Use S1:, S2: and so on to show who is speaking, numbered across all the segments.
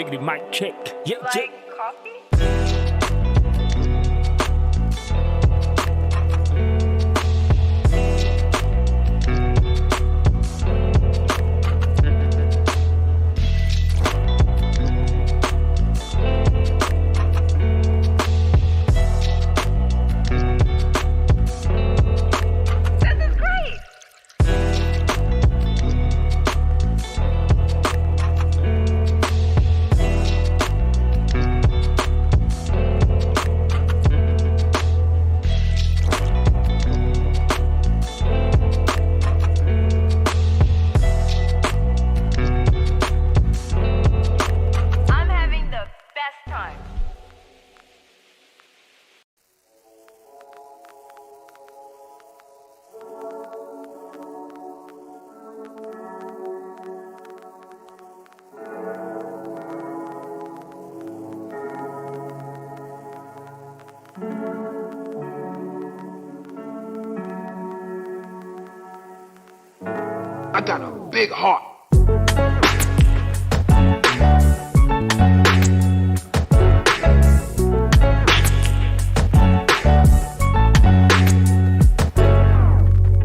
S1: Biggity mic check. Yeah,
S2: Like coffee?
S3: I got a big heart.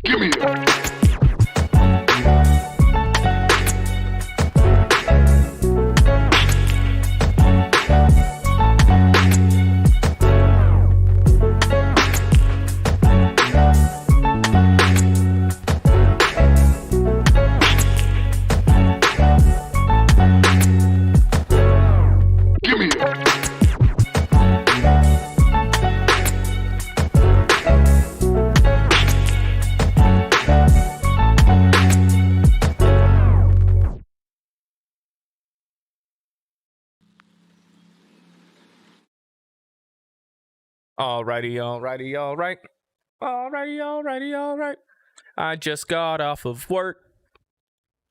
S3: Give me it.
S1: Alrighty, alright. I just got off of work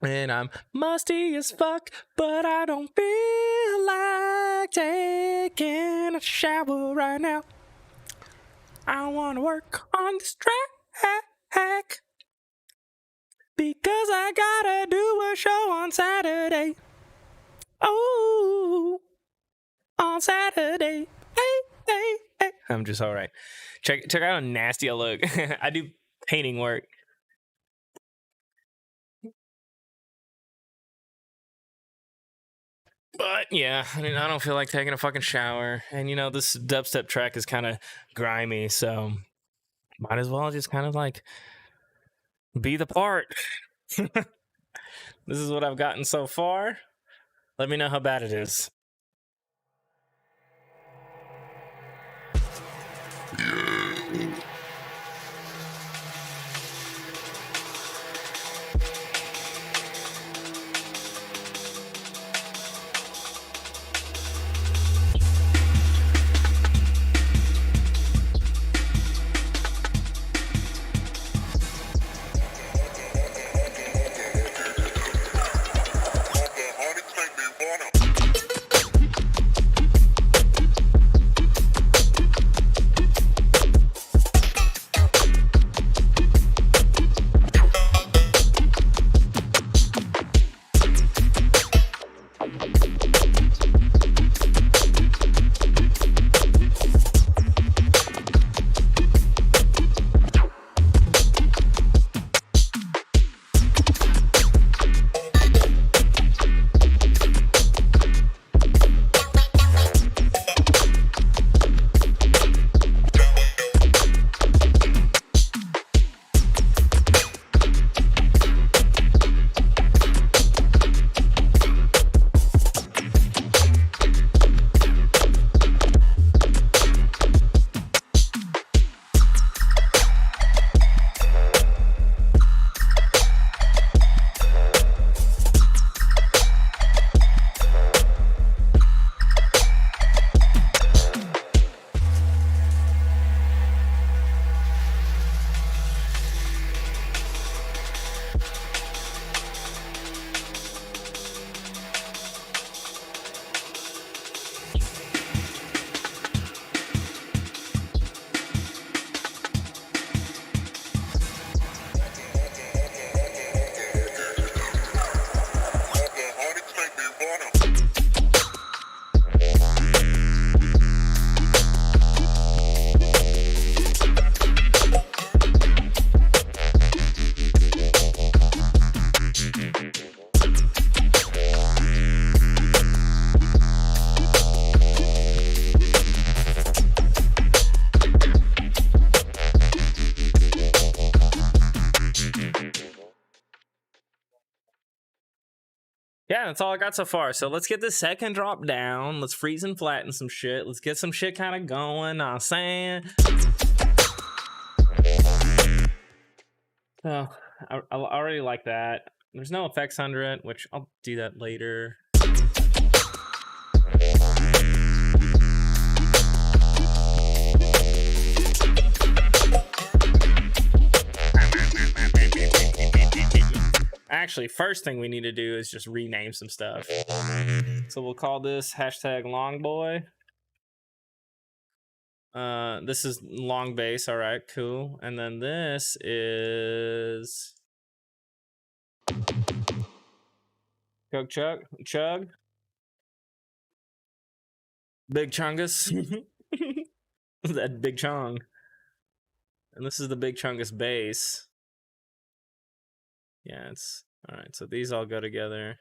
S1: and I'm musty as fuck, but I don't feel like taking a shower right now. I want to work on this track because I gotta do a show on Saturday. Oh, on Saturday. Hey. I'm just alright. Check out how nasty I look. I do painting work. But yeah, I mean, I don't feel like taking a fucking shower. And you know, this dubstep track is kind of grimy, so might as well just kind of like be the part. This is what I've gotten so far. Let me know how bad it is. Yeah, that's all I got so far. So let's get the second drop down. Let's freeze and flatten some shit. Let's get some shit kind of going. Know what I'm saying? Oh, I already like that. There's no effects under it, which I'll do that later. Actually, first thing we need to do is just rename some stuff. So we'll call this hashtag longboy. This is long bass. All right, cool. And then this is chug. Big chungus. That big chong. And this is the big chungus bass. Yeah, it's all right. So these all go together.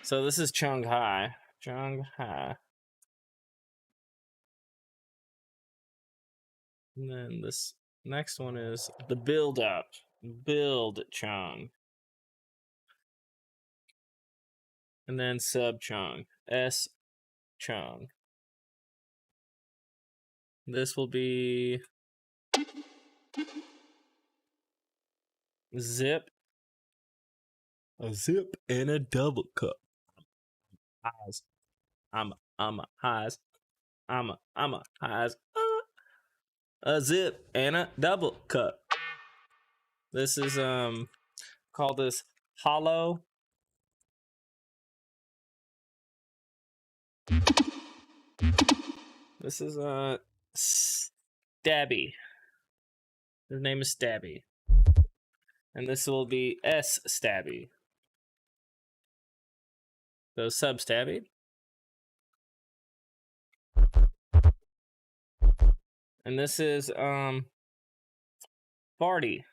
S1: So this is Chung Hai. Chung Hai. And then this next one is the build up. Build Chung. And then sub Chung. S Chung. This will be zip. A zip and a double cup. Highs. I'm a highs. I'm a highs. A zip and a double cup. This is call this hollow. This is Stabby. His name is Stabby. And this will be S Stabby. So sub Stabby. And this is Farty.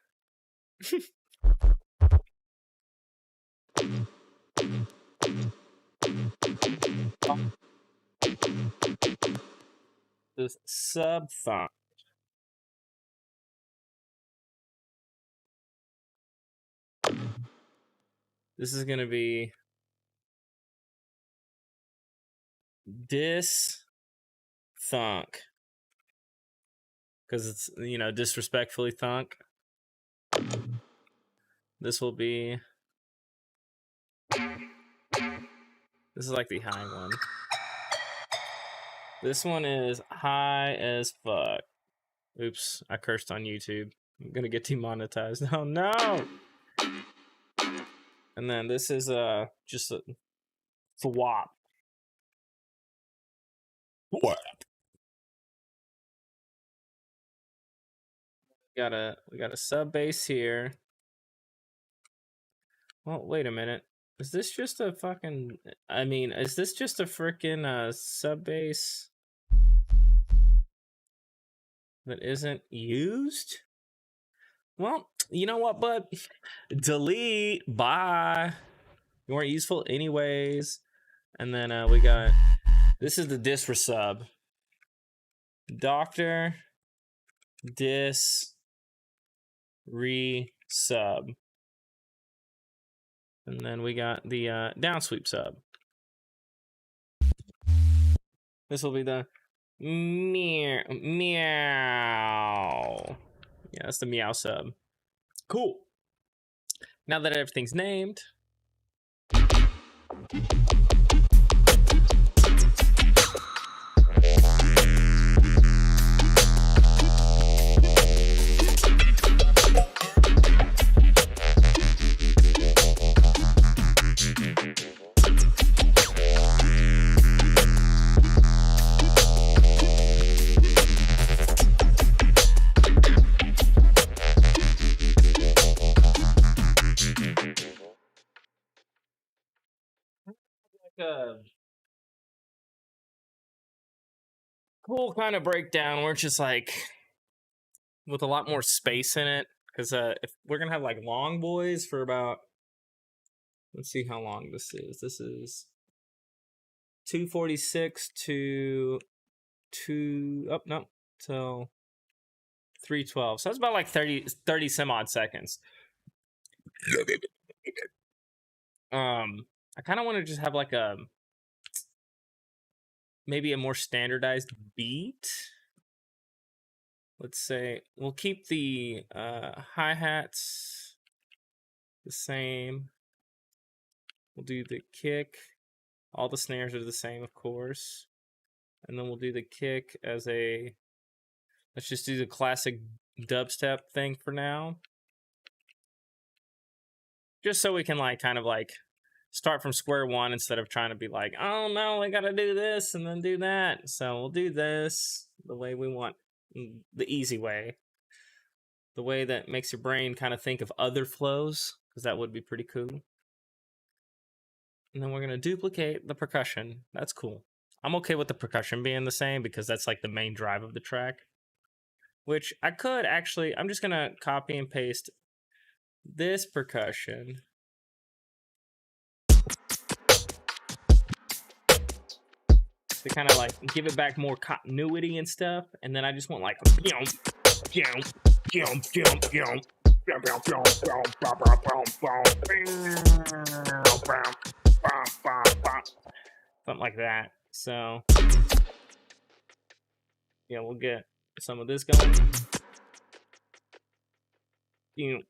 S1: This sub thump. This is gonna be dis thunk. Because it's, you know, disrespectfully thunk. This will be, this is like the high one. This one is high as fuck. Oops, I cursed on YouTube. I'm gonna get demonetized. Oh no! And then this is just a thwop. What? We got a sub bass here. Well, wait a minute. Is this just a fucking? I mean, is this just a freaking sub bass that isn't used? Well, you know what, bud? Delete. Bye. You weren't useful anyways. And then we got, this is the dis resub. Doctor dis resub. And then we got the downsweep sub. This will be the meow. Yeah, that's the meow sub. Cool. Now that everything's named. Cool kind of breakdown where it's just like with a lot more space in it, because if we're gonna have like long boys for about, let's see how long this is 246 to 2 oh no, so 312. So that's about like 30 some odd seconds. I kind of want to just have like maybe a more standardized beat. Let's say we'll keep the hi-hats the same. We'll do the kick. All the snares are the same, of course. And then we'll do the kick as let's just do the classic dubstep thing for now. Just so we can like kind of like start from square one instead of trying to be like, oh no, I gotta do this and then do that. So we'll do this the way we want, the easy way. The way that makes your brain kind of think of other flows, because that would be pretty cool. And then we're gonna duplicate the percussion. That's cool. I'm okay with the percussion being the same because that's like the main drive of the track. Which I could actually, I'm just gonna copy and paste this percussion. To kind of like give it back more continuity and stuff. And then I just want like something like that. So yeah, we'll get some of this going. Gang.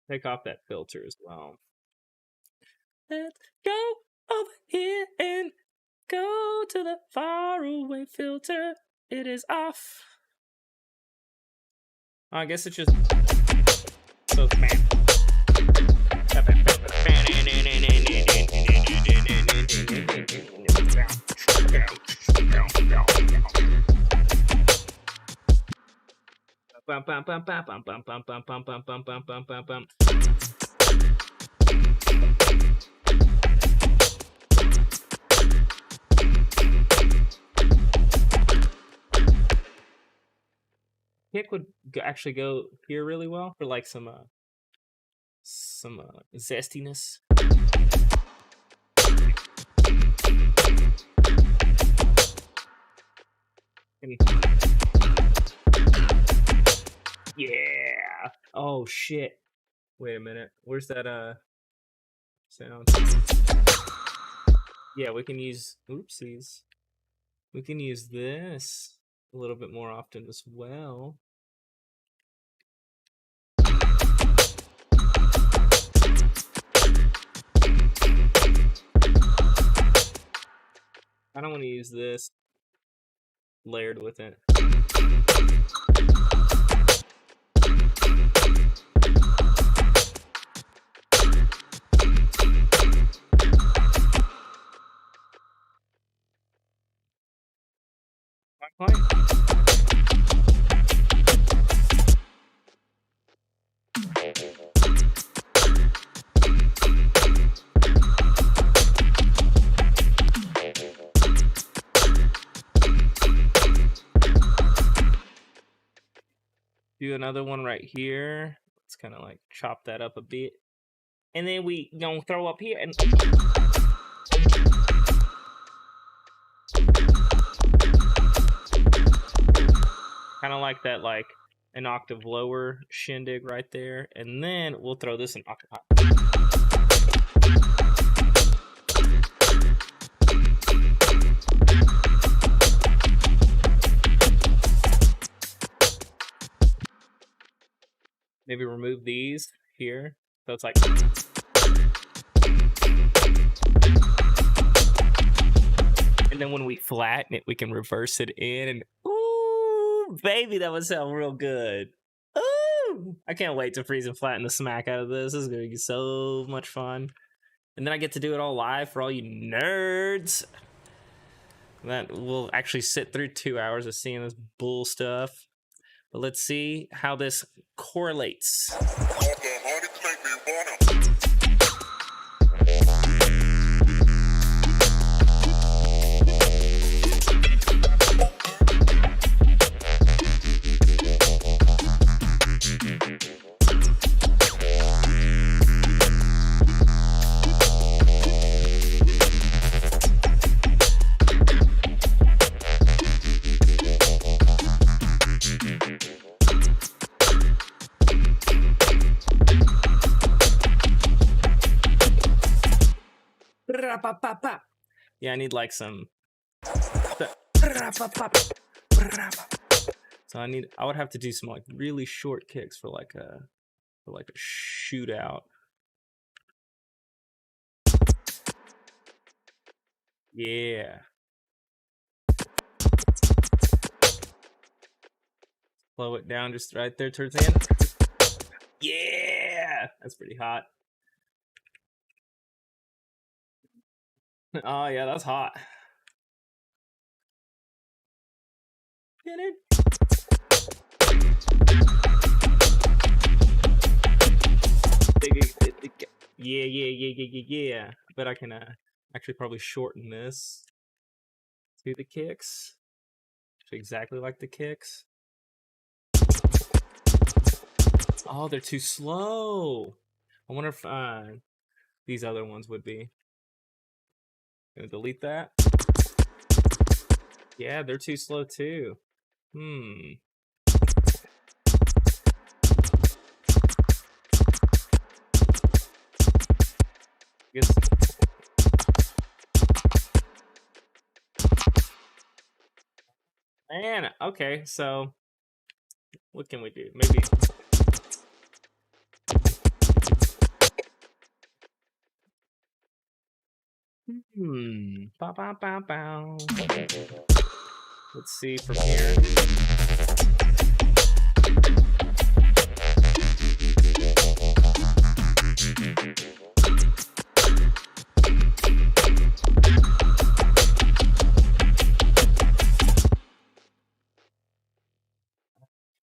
S1: Take off that filter as well. Let's go over here and go to the faraway filter. It is off. I guess it's just so man. Bum, bum, bum, bum, bum, bum, bum, bum, bum, bum, bum, bum, bum, bum, bum. Kick would actually go here really well for like some zestiness. Yeah. Oh shit. Wait a minute. Where's that sound? Yeah, we can use oopsies. We can use this a little bit more often as well. I don't want to use this layered with it. Do another one right here. Let's kind of like chop that up a bit. And then we gonna throw up here and kind of like that, like an octave lower shindig right there. And then we'll throw this an octave high. Maybe remove these here. So it's like. And then when we flatten it, we can reverse it in. And ooh, baby, that would sound real good. Ooh, I can't wait to freeze and flatten the smack out of this. This is going to be so much fun. And then I get to do it all live for all you nerds. That will actually sit through 2 hours of seeing this bull stuff. But let's see how this correlates. Yeah, I need like some. So I would have to do some like really short kicks for like a shootout. Yeah. Slow it down just right there towards the end. Yeah, that's pretty hot. Oh yeah, that's hot. Get it? Yeah. I bet I can actually probably shorten this to the kicks. Exactly like the kicks. Oh, they're too slow. I wonder if these other ones would be. Gonna delete that. Yeah, they're too slow too. Guess. Man, okay, so what can we do? Maybe. Bow, bow, bow, bow. Let's see from here.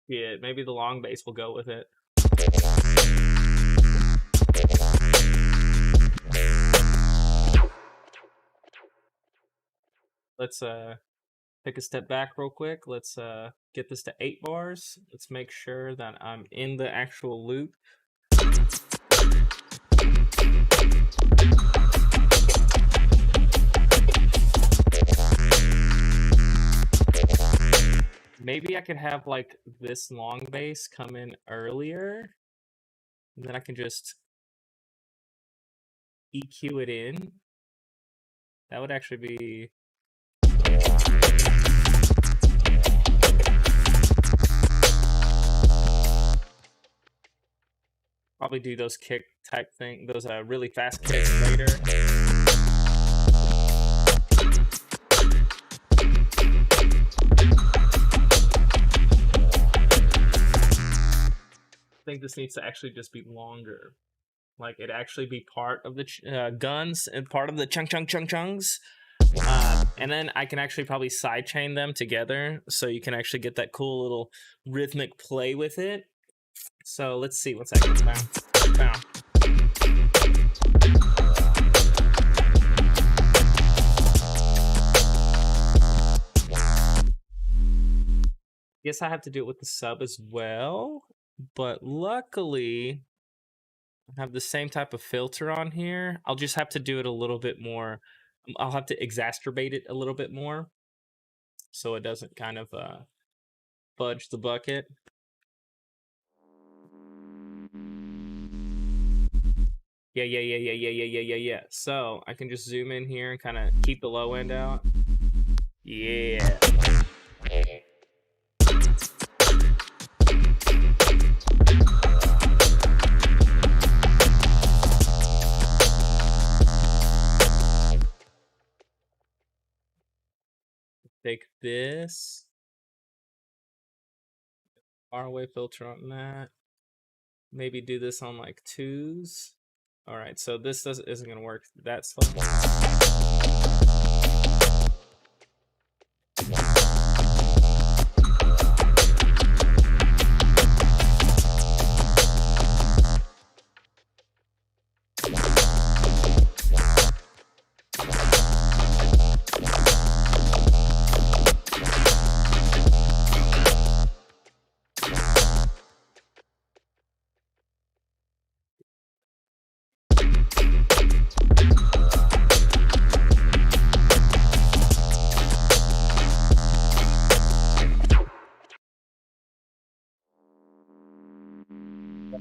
S1: Yeah, maybe the long bass will go with it. Let's take a step back real quick. Let's get this to 8 bars. Let's make sure that I'm in the actual loop. Maybe I could have like this long bass come in earlier, and then I can just EQ it in. That would actually be. Probably do those kick type thing, those really fast kicks later. I think this needs to actually just be longer. Like it actually be part of the guns and part of the chungs. And then I can actually probably sidechain them together so you can actually get that cool little rhythmic play with it. So let's see what's actually found. Guess I have to do it with the sub as well, but luckily I have the same type of filter on here. I'll just have to do it a little bit more. I'll have to exacerbate it a little bit more so it doesn't kind of fudge the bucket. Yeah. So I can just zoom in here and kind of keep the low end out. Yeah. Take this. Far away filter on that. Maybe do this on like 2s. All right, so this isn't gonna work that slow.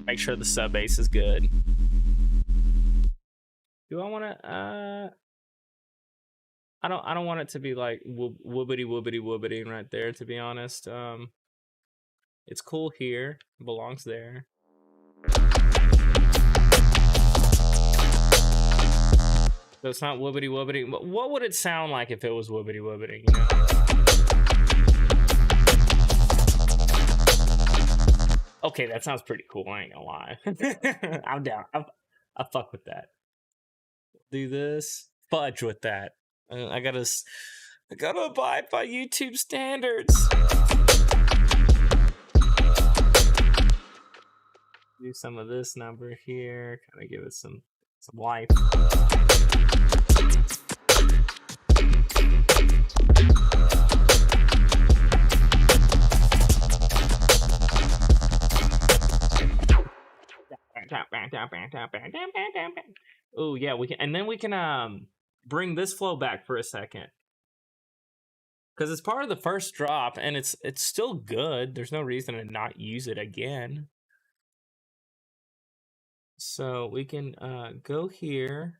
S1: Make sure the sub bass is good. Do I want to? I don't want it to be like whoopity right there. To be honest, it's cool here. It belongs there. So it's not whoopity. What would it sound like if it was whoopity? You know? Okay, that sounds pretty cool. I ain't gonna lie. I'm down. I fuck with that. Do this. Fudge with that. I gotta abide by YouTube standards. Do some of this number here. Kind of give it some life. Oh yeah, we can, and then we can bring this flow back for a second, because it's part of the first drop and it's still good. There's no reason to not use it again. So we can go here.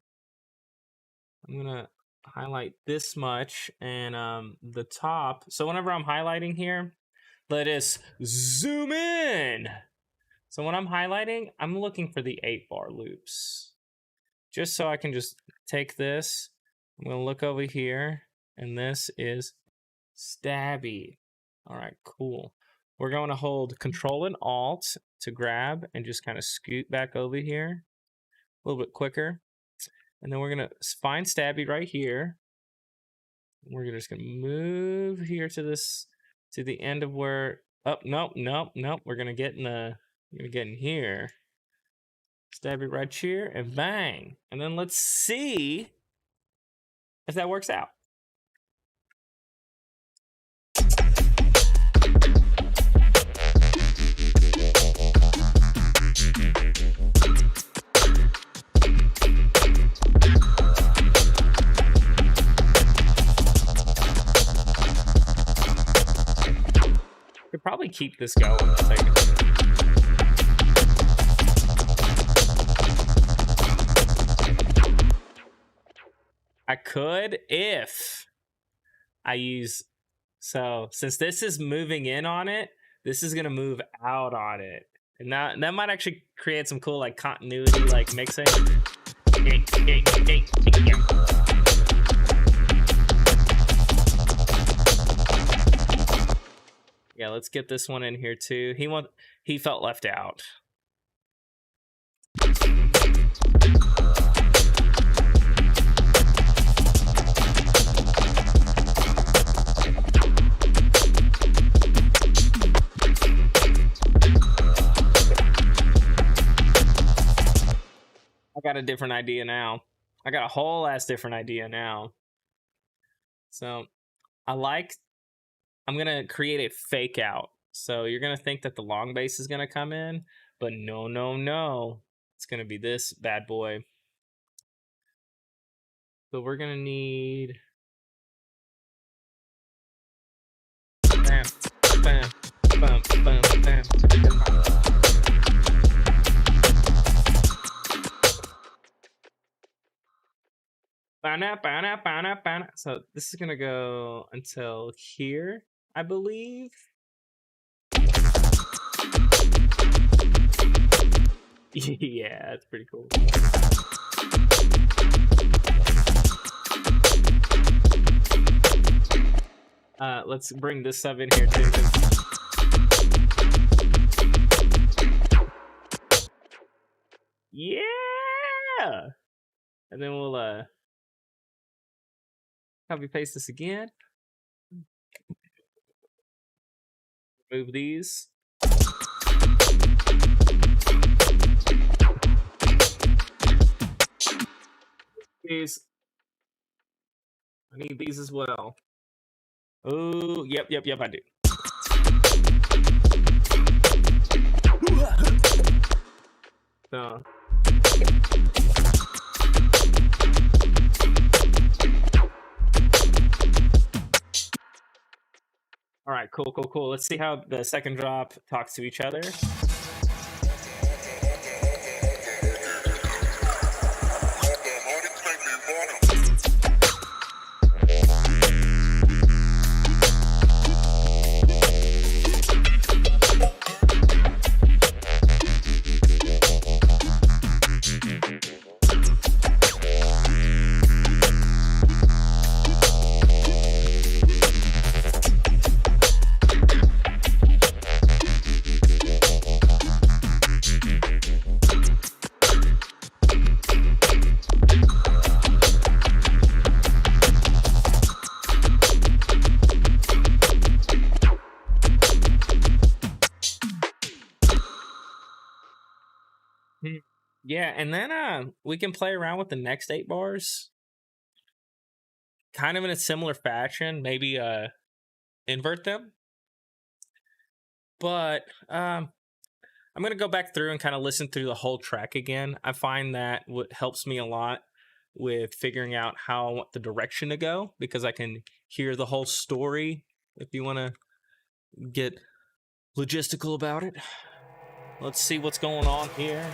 S1: I'm gonna highlight this much and the top. So whenever I'm highlighting here, let us zoom in. So when I'm highlighting, I'm looking for the 8-bar loops. Just so I can just take this. I'm going to look over here, and this is stabby. All right, cool. We're going to hold Control and Alt to grab and just kind of scoot back over here a little bit quicker. And then we're going to find stabby right here. We're just going to move here to the end of where, oh, nope. We're going to get in here. Stab it right here and bang. And then let's see if that works out. Could probably keep this going. I could if I use, so since this is moving in on it, this is gonna move out on it, and that might actually create some cool like continuity, like mixing. Yeah, let's get this one in here too. He felt left out. I got a different idea now. I got a whole ass different idea now. So I'm gonna create a fake out. So you're gonna think that the long bass is gonna come in, but no. It's gonna be this bad boy. So we're gonna need bam, bam, bam, bam, bam. So this is gonna go until here, I believe. Yeah, that's pretty cool. Let's bring this sub in here too. Yeah, and then we'll copy paste this again. Move these. These. I need these as well. Oh, yep, I do. So. All right, cool. Let's see how the second drop talks to each other. Yeah, and then we can play around with the next 8 bars, kind of in a similar fashion. Maybe invert them, but I'm gonna go back through and kind of listen through the whole track again. I find that what helps me a lot with figuring out how I want the direction to go, because I can hear the whole story. If you want to get logistical about it, let's see what's going on here.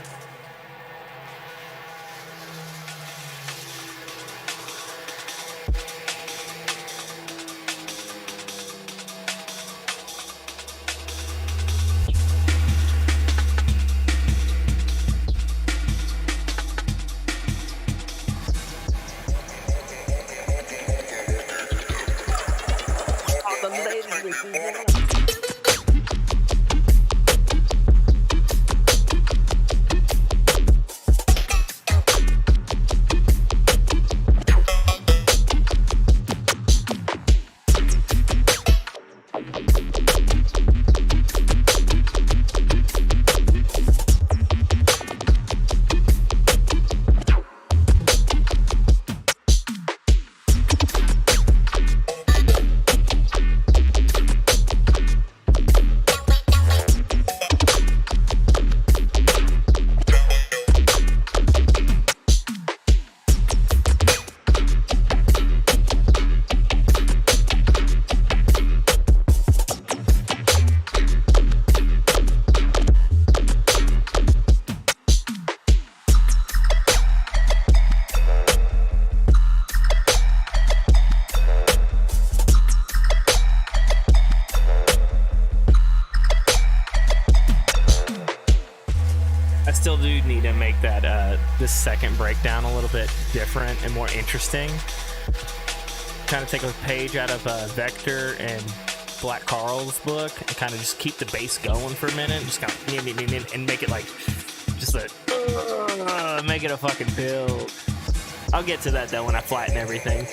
S1: Still do need to make that this second breakdown a little bit different and more interesting. Kind of take a page out of Vector and Black Carl's book and kind of just keep the bass going for a minute, and just kind of and make it like just a make it a fucking build. I'll get to that though when I flatten everything.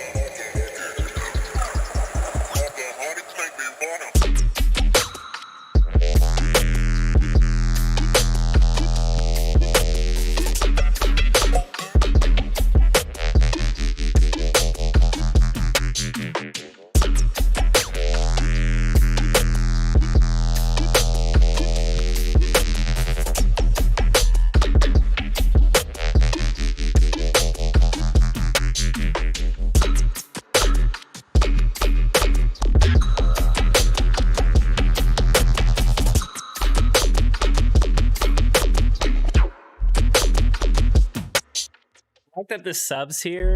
S1: That the subs here,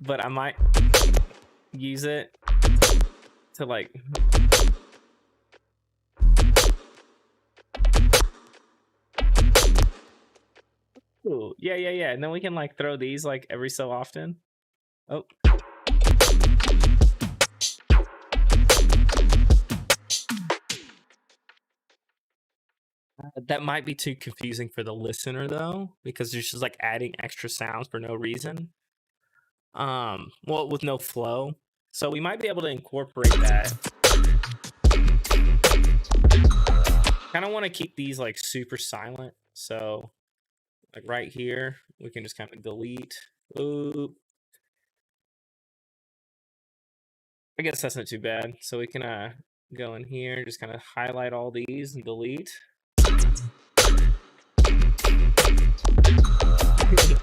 S1: but I might use it to like ooh, yeah, and then we can like throw these like every so often. Oh, that might be too confusing for the listener though, because there's just like adding extra sounds for no reason. Well, with no flow. So we might be able to incorporate that. Kind of want to keep these like super silent. So like right here, we can just kind of delete. Ooh. I guess that's not too bad. So we can go in here, just kind of highlight all these and delete.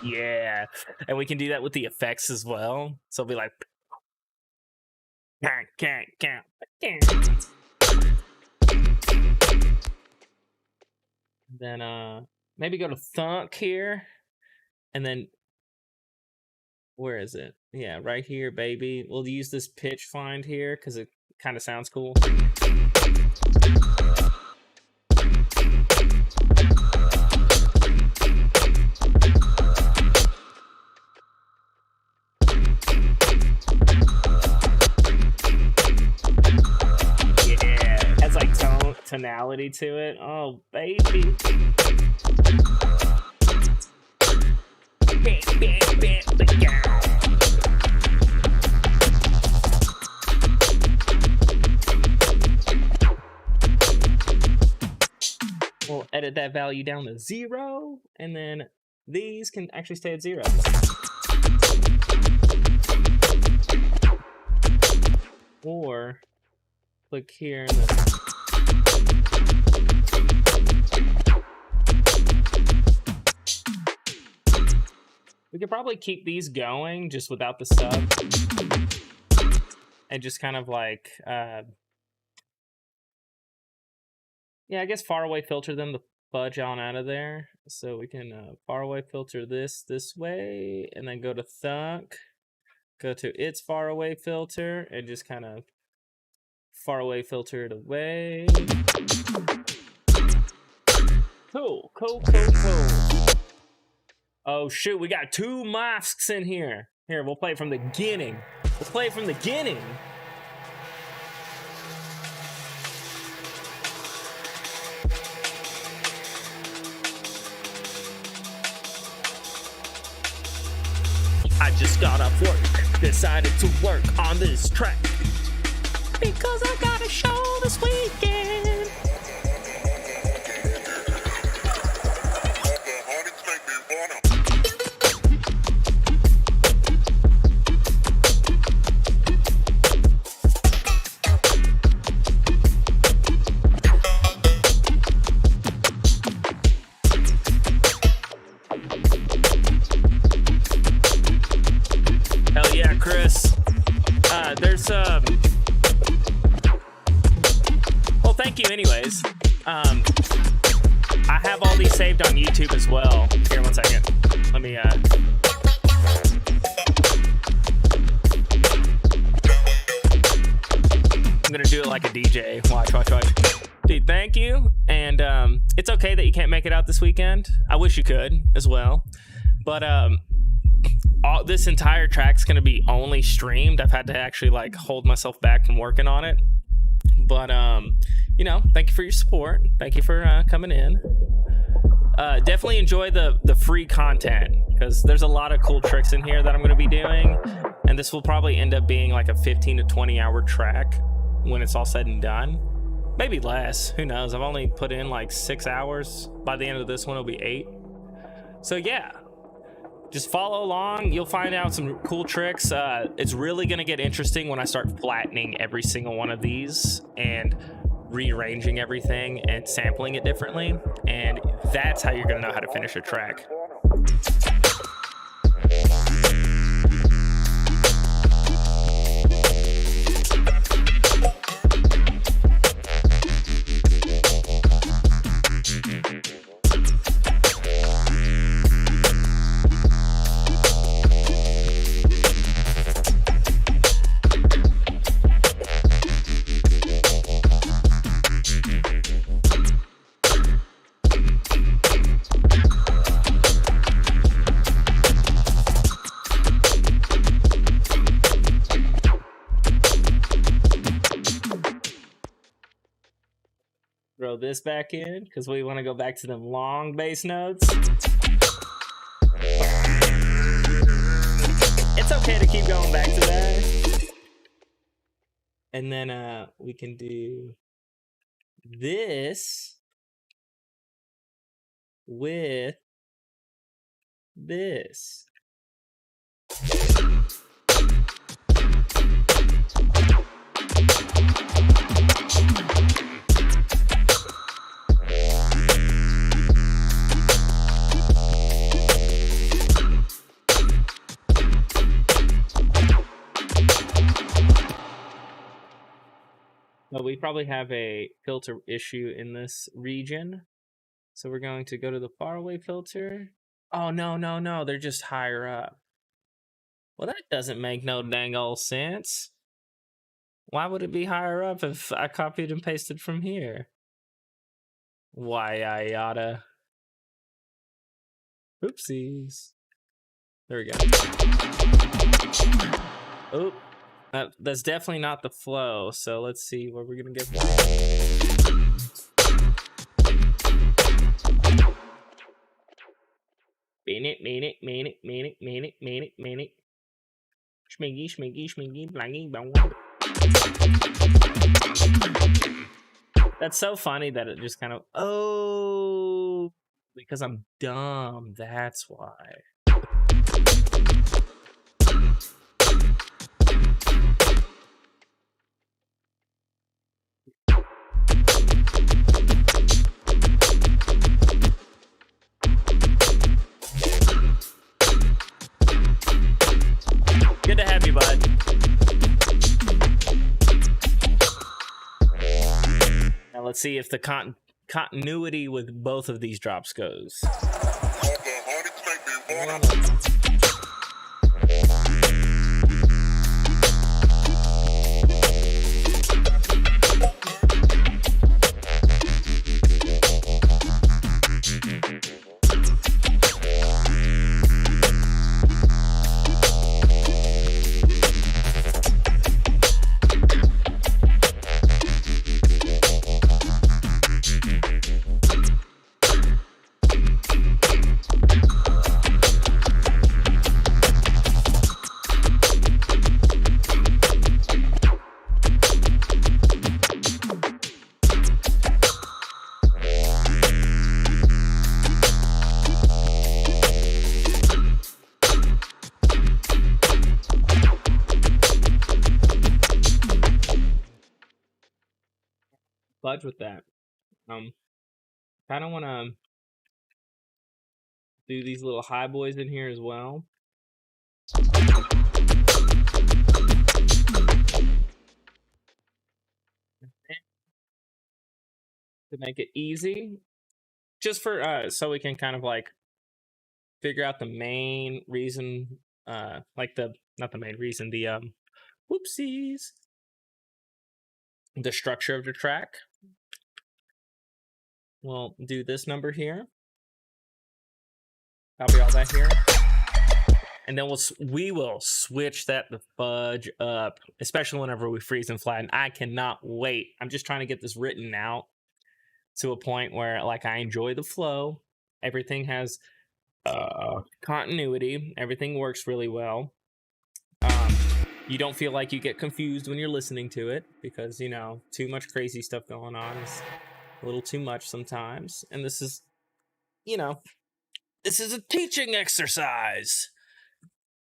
S1: Yeah, and we can do that with the effects as well. So it'll be like, then maybe go to thunk here, and then where is it? Yeah, right here, baby. We'll use this pitch find here because it kind of sounds cool. Tonality to it. Oh, baby. We'll edit that value down to 0. and then these can actually stay at 0. Or click here and then we could probably keep these going just without the sub and just kind of like yeah, I guess far away filter them to fudge on out of there. So we can far away filter this way and then go to thunk, go to its far away filter and just kind of far away filter it away. Cool. Oh shoot, we got 2 masks in here. Here, we'll play from the beginning. I just got off work, decided to work on this track because I got a show this weekend. Hell yeah, Chris. There's well, thank you anyways. I have all these saved on YouTube as well. Here, 1 second. Let me I'm gonna do it like a DJ. Watch. Dude, thank you. And it's okay that you can't make it out this weekend. I wish you could as well. But this entire track's gonna be only streamed. I've had to actually like hold myself back from working on it. But you know, thank you for your support. Thank you for coming in. Definitely enjoy the free content because there's a lot of cool tricks in here that I'm gonna be doing, and this will probably end up being like a 15 to 20 hour track when it's all said and done. Maybe less. Who knows? I've only put in like 6 hours. By the end of this one, it'll be 8. So yeah. Just follow along. You'll find out some cool tricks. It's really going to get interesting when I start flattening every single one of these and rearranging everything and sampling it differently. And that's how you're going to know how to finish a track. Throw this back in because we want to go back to them long bass notes. It's okay to keep going back to that. And then we can do this with this. But we probably have a filter issue in this region. So we're going to go to the faraway filter. Oh, no. They're just higher up. Well, that doesn't make no dang old sense. Why would it be higher up if I copied and pasted from here? Why I oughta. Oopsies. There we go. Oop. That's definitely not the flow, so let's see what we're gonna get. Minute. Schmiggy, blangy, bong. That's so funny that it just kind of. Oh, Because I'm dumb, that's why. Good to have you, bud. Now let's see if the continuity with both of these drops goes. Budge with that. I don't want to do these little high boys in here as well. To make it easy, just for so we can kind of like figure out the main reason, like not the main reason, the whoopsies, the structure of the track. We'll do this number here. Copy all that here. And then we will switch that the fudge up, especially whenever we freeze and flatten. I cannot wait. I'm just trying to get this written out to a point where like I enjoy the flow. Everything has continuity. Everything works really well. You don't feel like you get confused when you're listening to it because, you know, too much crazy stuff going on is a little too much sometimes. And this is, you know, this is a teaching exercise.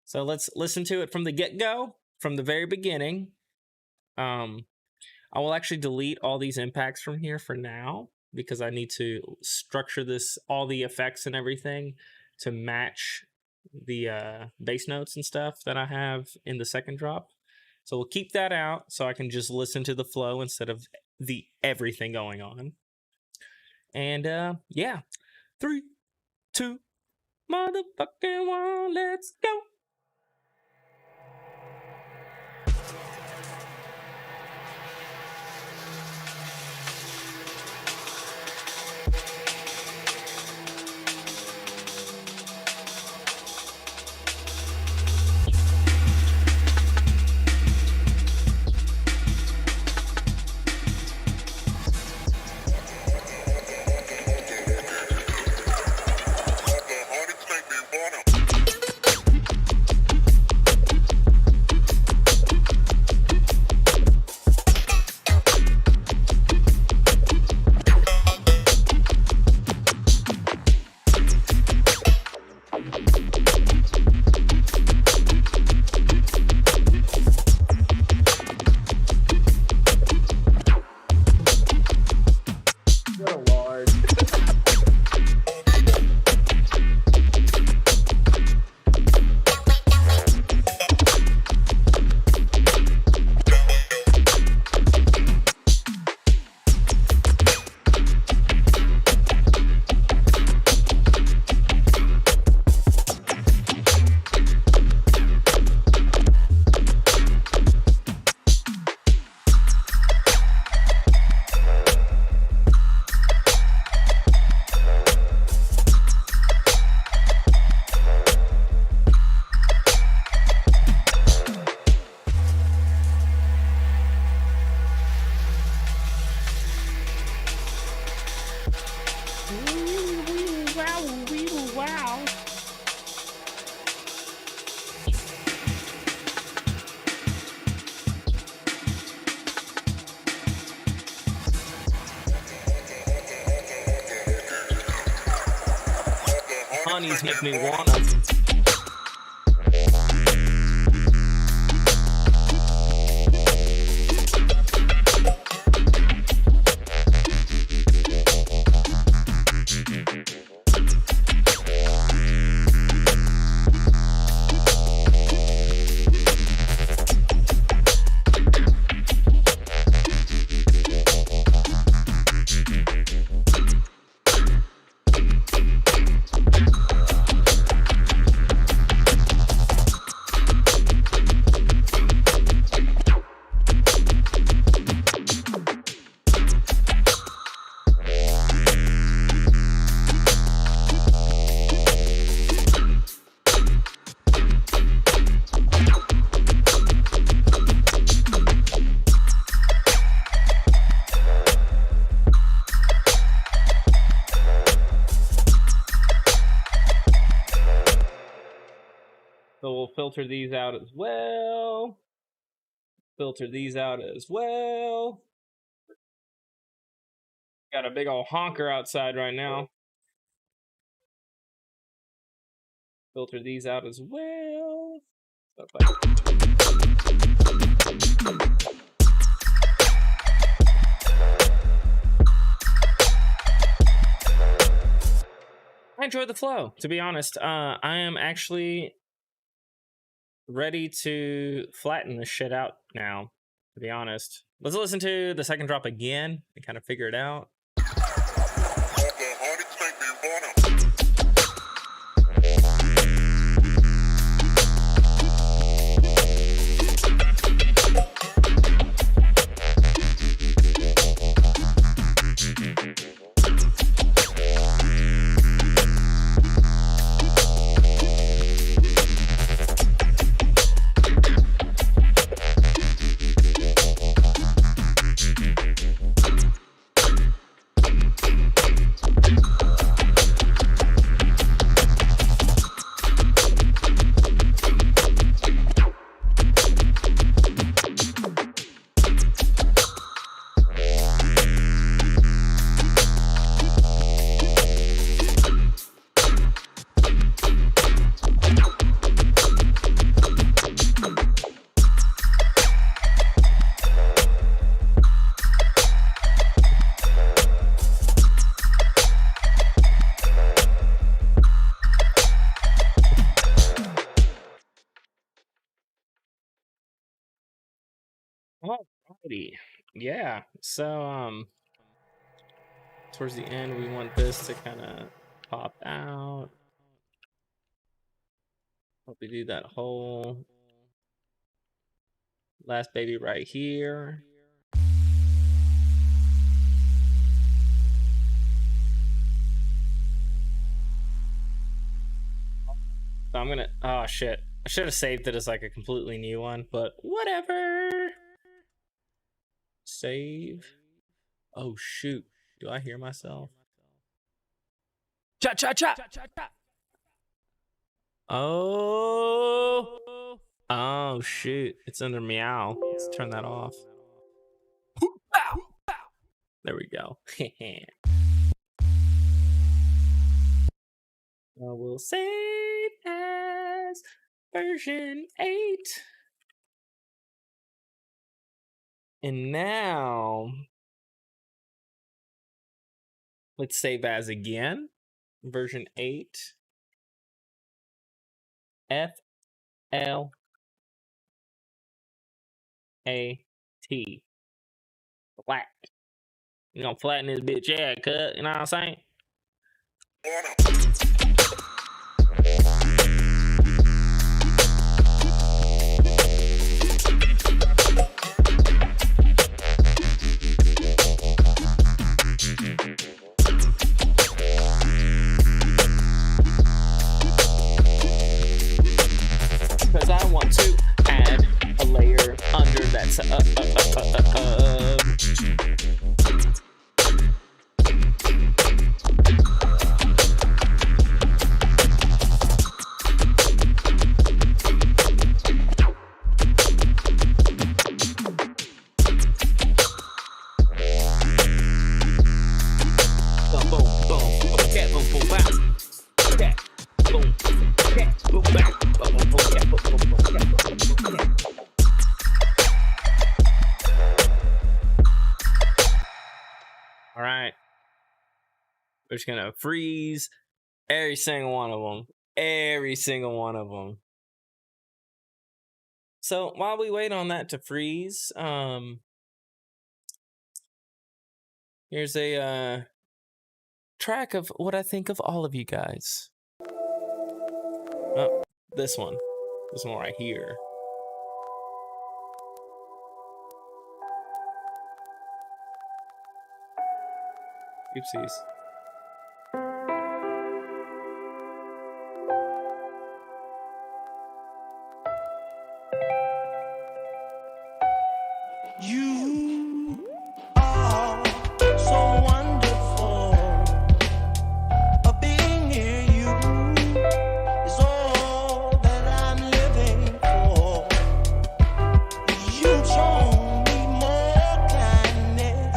S1: So let's listen to it from the get-go, from the very beginning. I will actually delete all these impacts from here for now because I need to structure this, all the effects and everything to match the bass notes and stuff that I have in the second drop. So we'll keep that out so I can just listen to the flow instead of the everything going on. And yeah, 3, 2, motherfucking 1, let's go. funnies make me wanna. So we'll filter these out as well. Filter these out as well. Got a big old honker outside right now. Filter these out as well. Stuff like I enjoyed the flow, to be honest. I am actually ready to flatten this shit out now, to be honest. Let's listen to the second drop again and kind of figure it out. Alrighty. Yeah, so towards the end we want this to kind of pop out. Probably do that whole last baby right here. So I'm gonna, oh shit, I should have saved it as like a completely new one, but whatever. Save. Oh shoot, do I hear myself? Cha cha cha. Oh shoot, it's under meow. Let's turn that off. There we go. We'll save as version 8. And now let's save as again. Version 8. FLAT. Flat. You gonna flatten this bitch, yeah, cut. You know what I'm saying? Because I want to add a layer under that's We're just gonna freeze every single one of them. Every single one of them. So while we wait on that to freeze, here's a track of what I think of all of you guys. Oh, this one right here. Oopsies.
S2: You are so wonderful. Being near you is all that I'm living for. You show me more kindness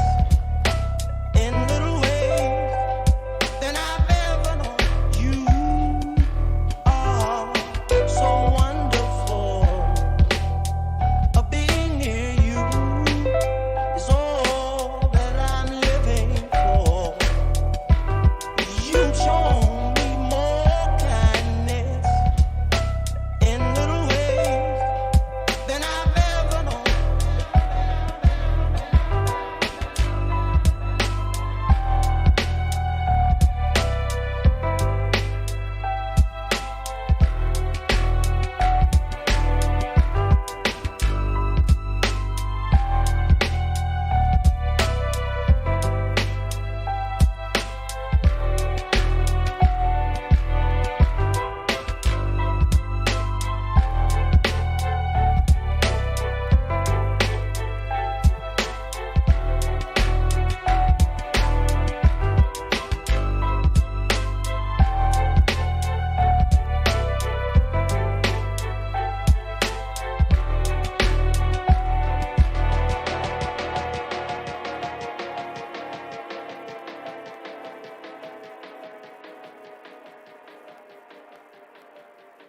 S2: in little ways than I've ever known. You are so wonderful. Being near you is all that I'm living for. You show me more kindness in little ways than I've ever known.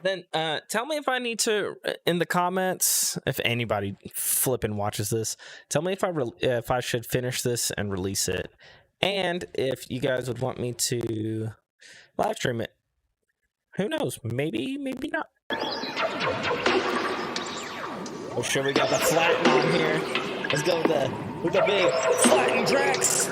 S1: Then tell me if I need to, in the comments, if anybody flipping watches this, tell me if I should finish this and release it, and if you guys would want me to live stream it. Who knows? Maybe not. Oh sure, we got the flatten on here. Let's go with the big flatten tracks.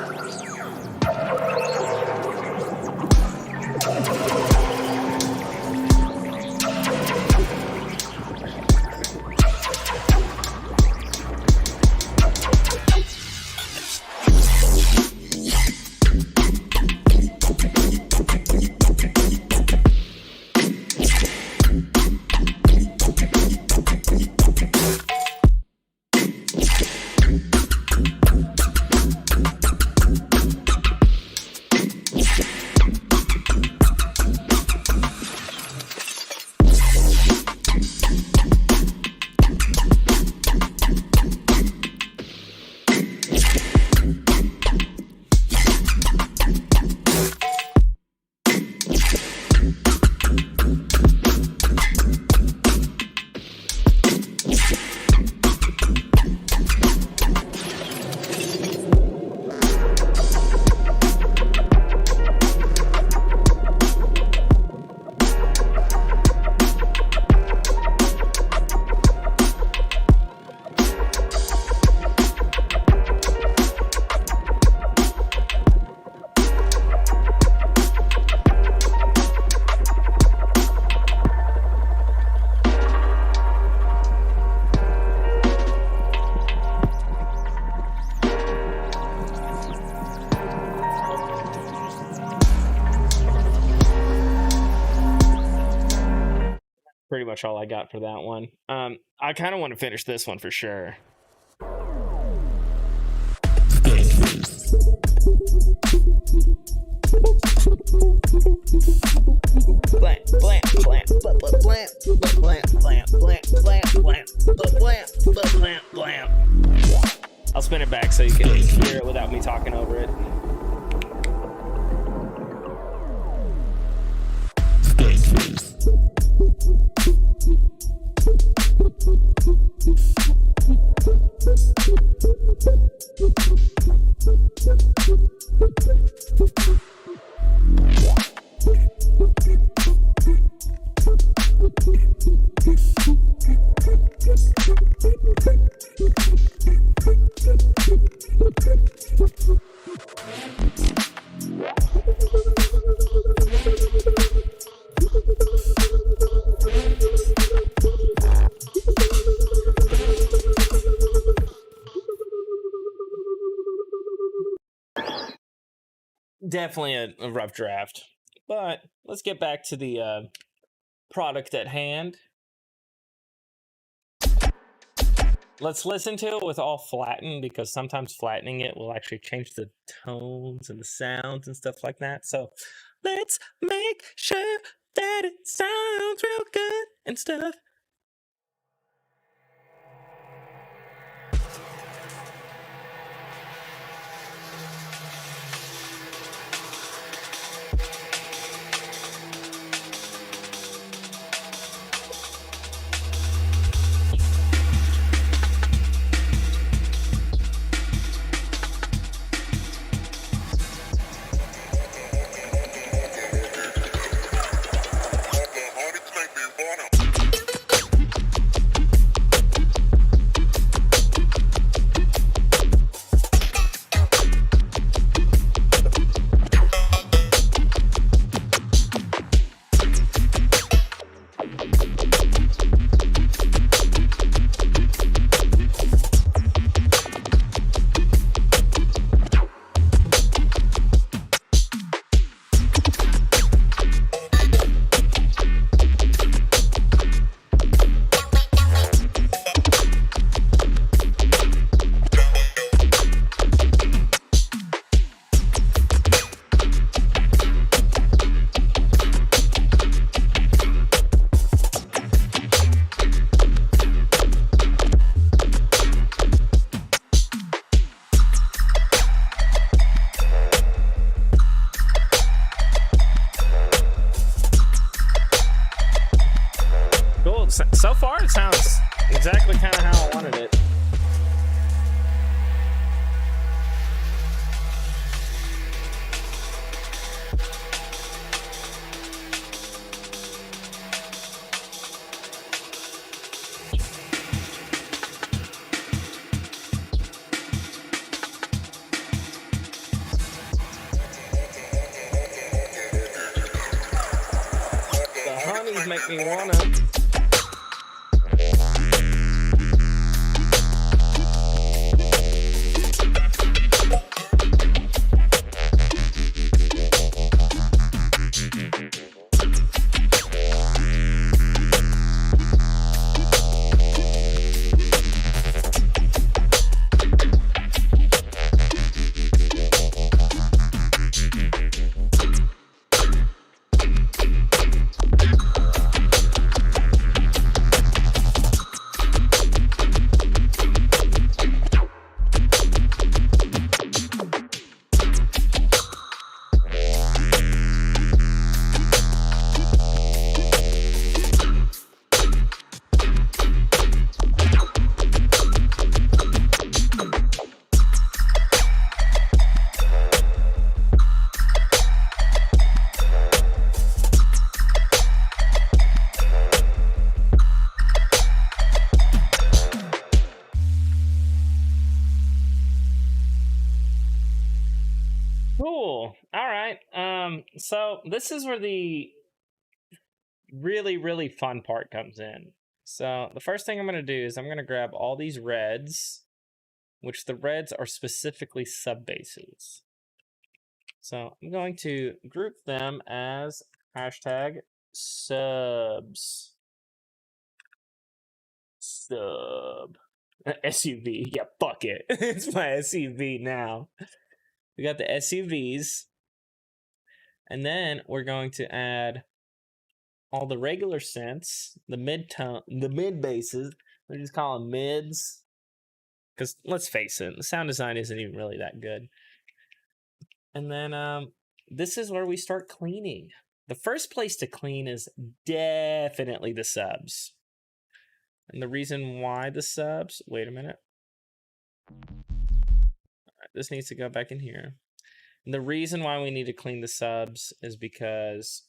S1: Pretty much all I got for that one. I kind of want to finish this one for sure. Blam, blam, blam, blam, blam, blam, blam, blam, blam, blam, blam, blam. I'll spin it back so you can hear it without me talking over it. definitely a rough draft. But let's get back to the product at hand. Let's listen to it with all flattened, because sometimes flattening it will actually change the tones and the sounds and stuff like that. So let's make sure that it sounds real good and stuff. Cool. So far, it sounds exactly kind of how I wanted it. The honeys make me wanna. Cool. All right. So this is where the really, really fun part comes in. So the first thing I'm going to do is I'm going to grab all these reds, which the reds are specifically sub-basses. So I'm going to group them as hashtag subs. Sub. SUV. Yeah, fuck it. It's my SUV now. We got the SUVs. And then we're going to add all the regular synths, the mid basses. We just call them mids. Because let's face it, the sound design isn't even really that good. And then this is where we start cleaning. The first place to clean is definitely the subs. And the reason why the subs, wait a minute. All right, this needs to go back in here. And the reason why we need to clean the subs is because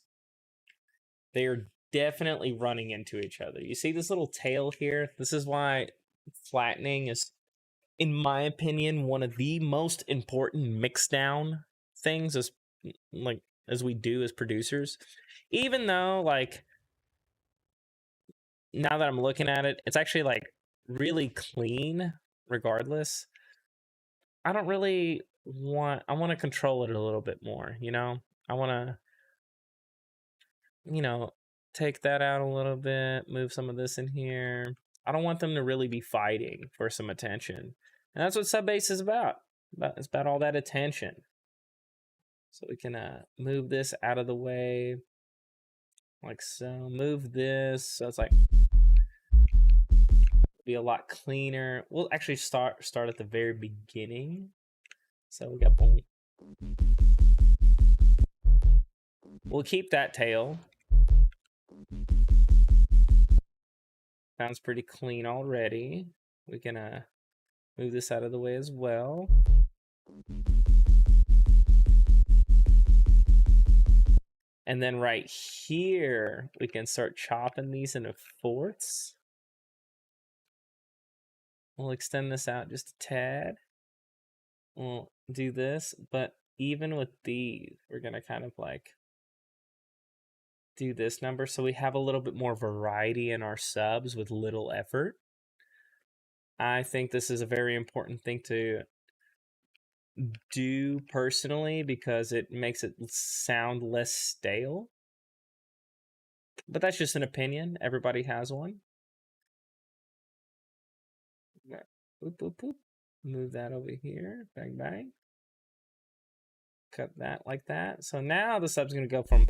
S1: they are definitely running into each other. You see this little tail here? This is why flattening is, in my opinion, one of the most important mix down things as we do as producers. Even though, like, now that I'm looking at it, it's actually like really clean regardless. I don't really want to control it a little bit more, you know? I want to, you know, take that out a little bit, move some of this in here. I don't want them to really be fighting for some attention. And that's what sub bass is about. It's about all that attention. So we can move this out of the way like so. Move this so it's like be a lot cleaner. We'll actually start at the very beginning. So we got boom. We'll keep that tail. Sounds pretty clean already. We can move this out of the way as well. And then right here, we can start chopping these into fourths. We'll extend this out just a tad. We'll do this, but even with these, we're gonna kind of like do this number so we have a little bit more variety in our subs with little effort. I think this is a very important thing to do personally because it makes it sound less stale. But that's just an opinion. Everybody has one. Boop, boop, boop. Move that over here. Bang, bang. Cut that like that. So now the sub's going to go from...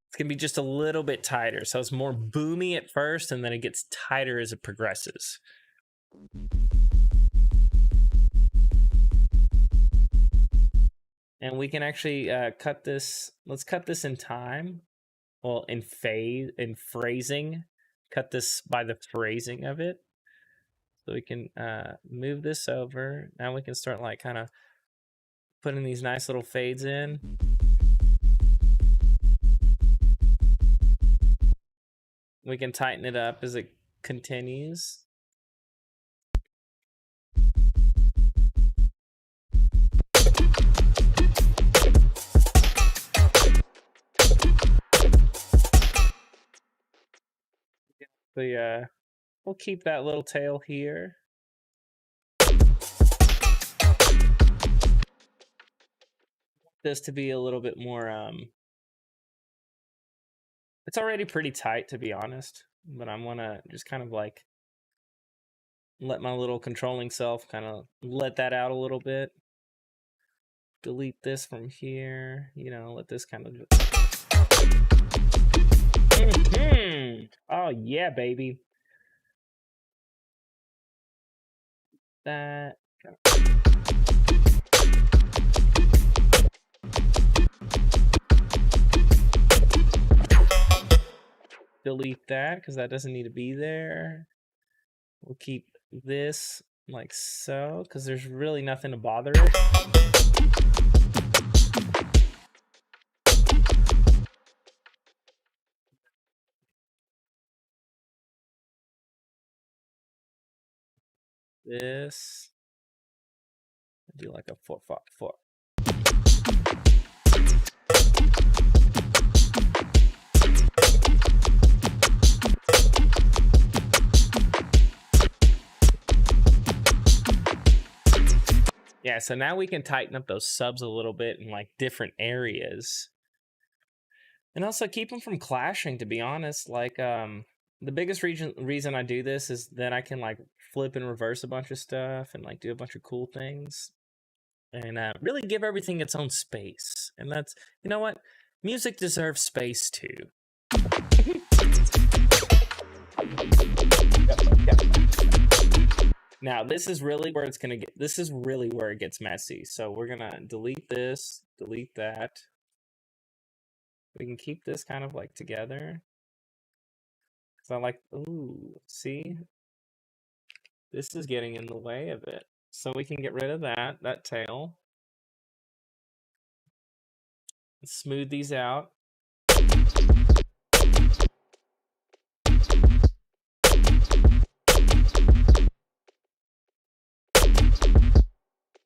S1: It's going to be just a little bit tighter. So it's more boomy at first, and then it gets tighter as it progresses. And we can actually cut this. Let's cut this in time. Well, in phrasing. Cut this by the phrasing of it. So we can move this over. Now we can start like kind of putting these nice little fades in. We can tighten it up as it continues. We'll keep that little tail here. This to be a little bit more it's already pretty tight, to be honest, but I want to just kind of like let my little controlling self kind of let that out a little bit. Delete this from here, you know, let this kind of Oh yeah, baby. That delete that because that doesn't need to be there. We'll keep this like so because there's really nothing to bother it. This do like a 4-4-4. Yeah, so now we can tighten up those subs a little bit in like different areas. And also keep them from clashing, to be honest. Like the biggest reason I do this is that I can like flip and reverse a bunch of stuff and like do a bunch of cool things. And really give everything its own space. And that's, you know what? Music deserves space too. Now, this is really where it's going to get, this is really where it gets messy. So we're going to delete this, delete that. We can keep this kind of like together. So I like, ooh, see? This is getting in the way of it. So we can get rid of that tail. Smooth these out.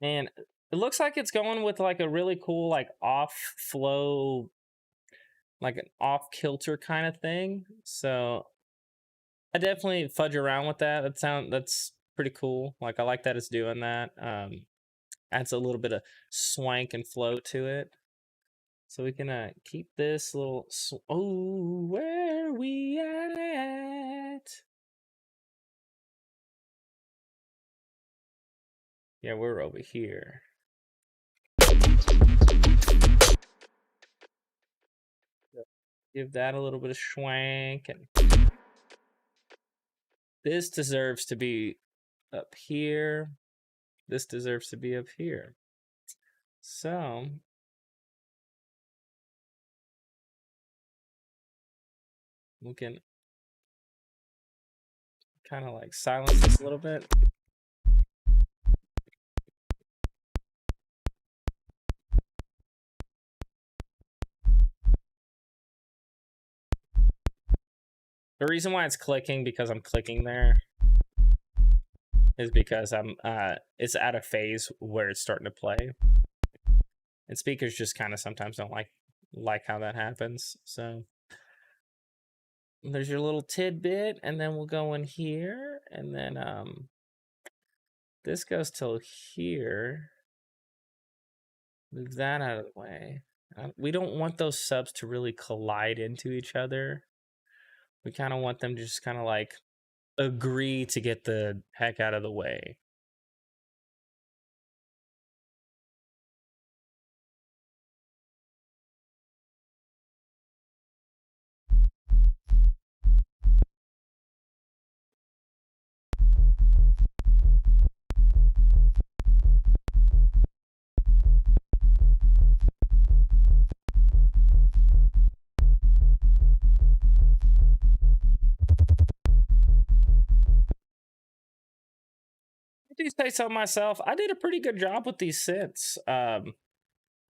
S1: And it looks like it's going with like a really cool like off flow, like an off kilter kind of thing. So I definitely fudge around with that. That's pretty cool. Like I like that it's doing that. Adds a little bit of swank and flow to it. So we can keep this little. Oh, where we at? Yeah, we're over here. Give that a little bit of swank, and this deserves to be up here. This deserves to be up here. So we can kind of like silence this a little bit. The reason why it's clicking, because I'm clicking there, is because it's at a phase where it's starting to play. And speakers just kind of sometimes don't like how that happens. So there's your little tidbit, and then we'll go in here, and then this goes till here. Move that out of the way. We don't want those subs to really collide into each other. We kind of want them to just kind of like agree to get the heck out of the way. I do say so myself. I did a pretty good job with these synths.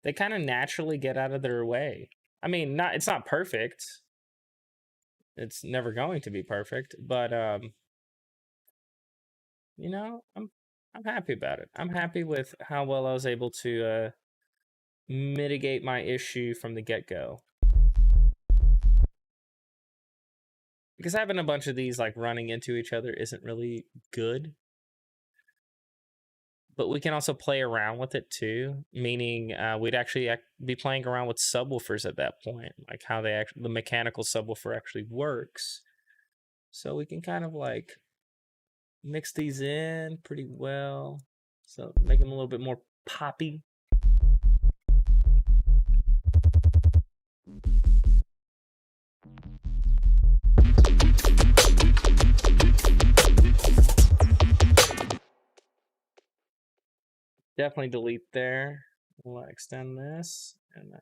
S1: They kind of naturally get out of their way. I mean, it's not perfect. It's never going to be perfect, but you know, I'm happy about it. I'm happy with how well I was able to mitigate my issue from the get-go. Because having a bunch of these like running into each other isn't really good. But we can also play around with it too, meaning we'd actually be playing around with subwoofers at that point, like how the mechanical subwoofer actually works. So we can kind of like mix these in pretty well, so make them a little bit more poppy. Definitely delete there. We'll extend this and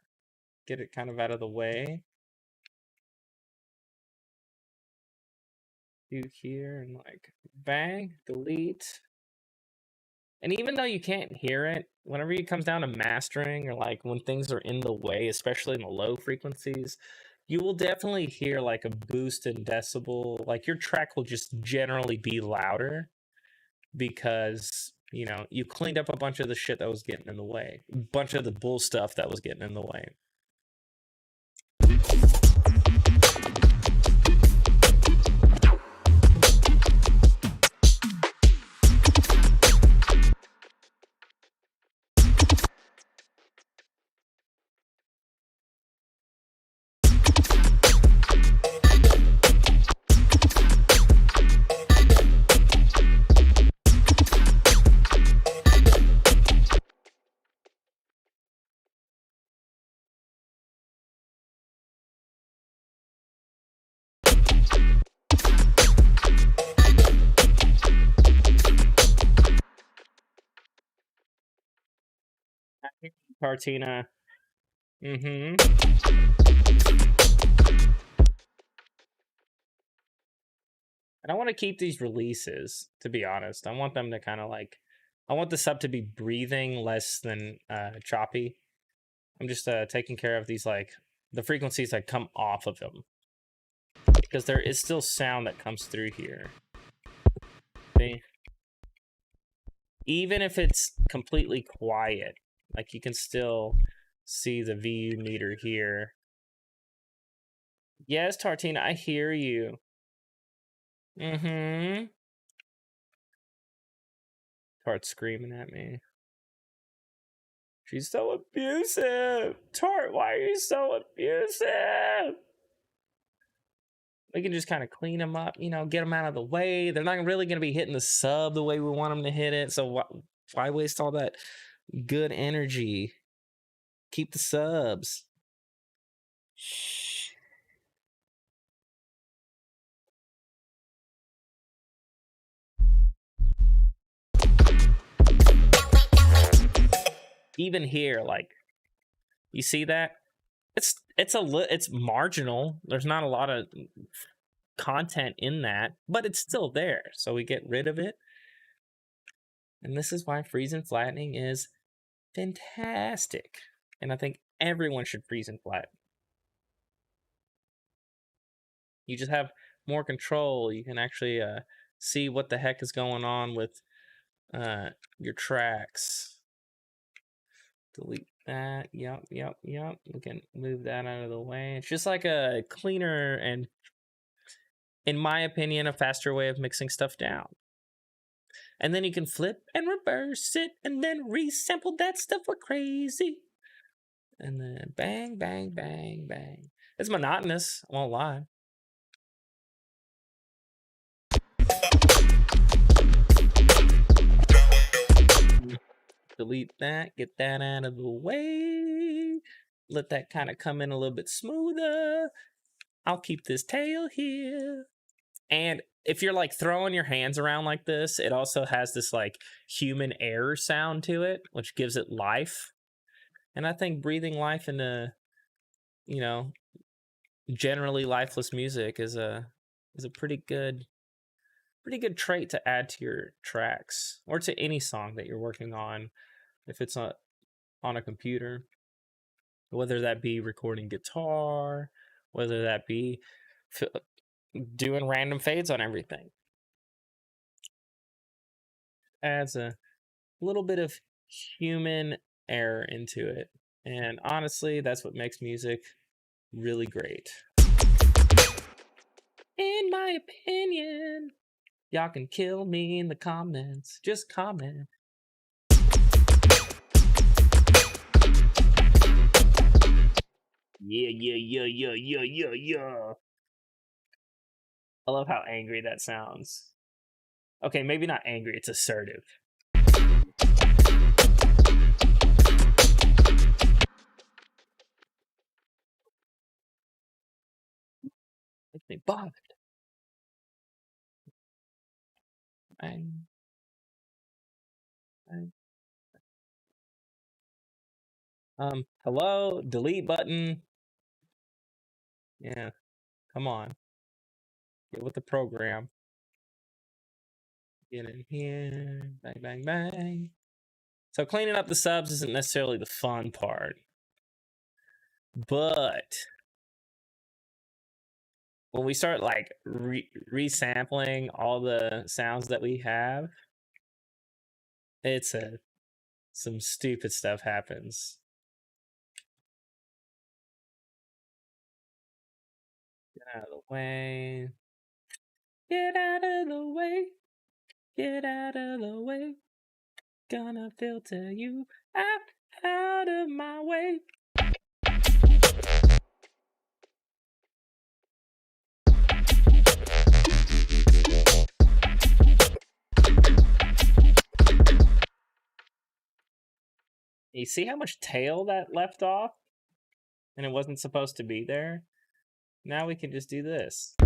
S1: get it kind of out of the way. Do here and like bang, delete. And even though you can't hear it, whenever it comes down to mastering or like when things are in the way, especially in the low frequencies, you will definitely hear like a boost in decibel. Like your track will just generally be louder because, you know, you cleaned up a bunch of the shit that was getting in the way, a bunch of the bull stuff that was getting in the way. Tartina. Mm-hmm. And I want to keep these releases, to be honest. I want them to kind of like, I want the sub to be breathing less than choppy. I'm just taking care of these, like, the frequencies that come off of them. Because there is still sound that comes through here. See? Even if it's completely quiet, like you can still see the VU meter here. Yes, Tartina, I hear you. Mm-hmm. Tart's screaming at me. She's so abusive. Tart, why are you so abusive? We can just kind of clean them up, you know, get them out of the way. They're not really going to be hitting the sub the way we want them to hit it. So why waste all that good energy? Keep the subs. Even here, like, you see that? It's marginal. There's not a lot of content in that, but it's still there. So we get rid of it. And this is why freeze and flattening is fantastic. And I think everyone should freeze and flatten. You just have more control. You can actually see what the heck is going on with your tracks. Delete that. Yep. We can move that out of the way. It's just like a cleaner and, in my opinion, a faster way of mixing stuff down. And then you can flip and reverse it and then resample that stuff like crazy. And then bang, bang, bang, bang. It's monotonous, I won't lie. Delete that, get that out of the way. Let that kind of come in a little bit smoother. I'll keep this tail here. And if you're like throwing your hands around like this, it also has this like human air sound to it, which gives it life. And I think breathing life into, you know, generally lifeless music is a pretty good trait to add to your tracks or to any song that you're working on, if it's on a computer, whether that be recording guitar, whether that be doing random fades on everything. Adds a little bit of human air into it. And honestly, that's what makes music really great. In my opinion. Y'all can kill me in the comments. Just comment. Yeah. I love how angry that sounds. Okay, maybe not angry, it's assertive. Makes me bothered. Hello, delete button. Yeah, come on. Get with the program. Get in here. Bang, bang, bang. So cleaning up the subs isn't necessarily the fun part. But when we start like resampling all the sounds that we have, some stupid stuff happens. Get out of the way. Get out of the way. Get out of the way. Gonna filter you out of my way. You see how much tail that left off? And it wasn't supposed to be there? Now we can just do this.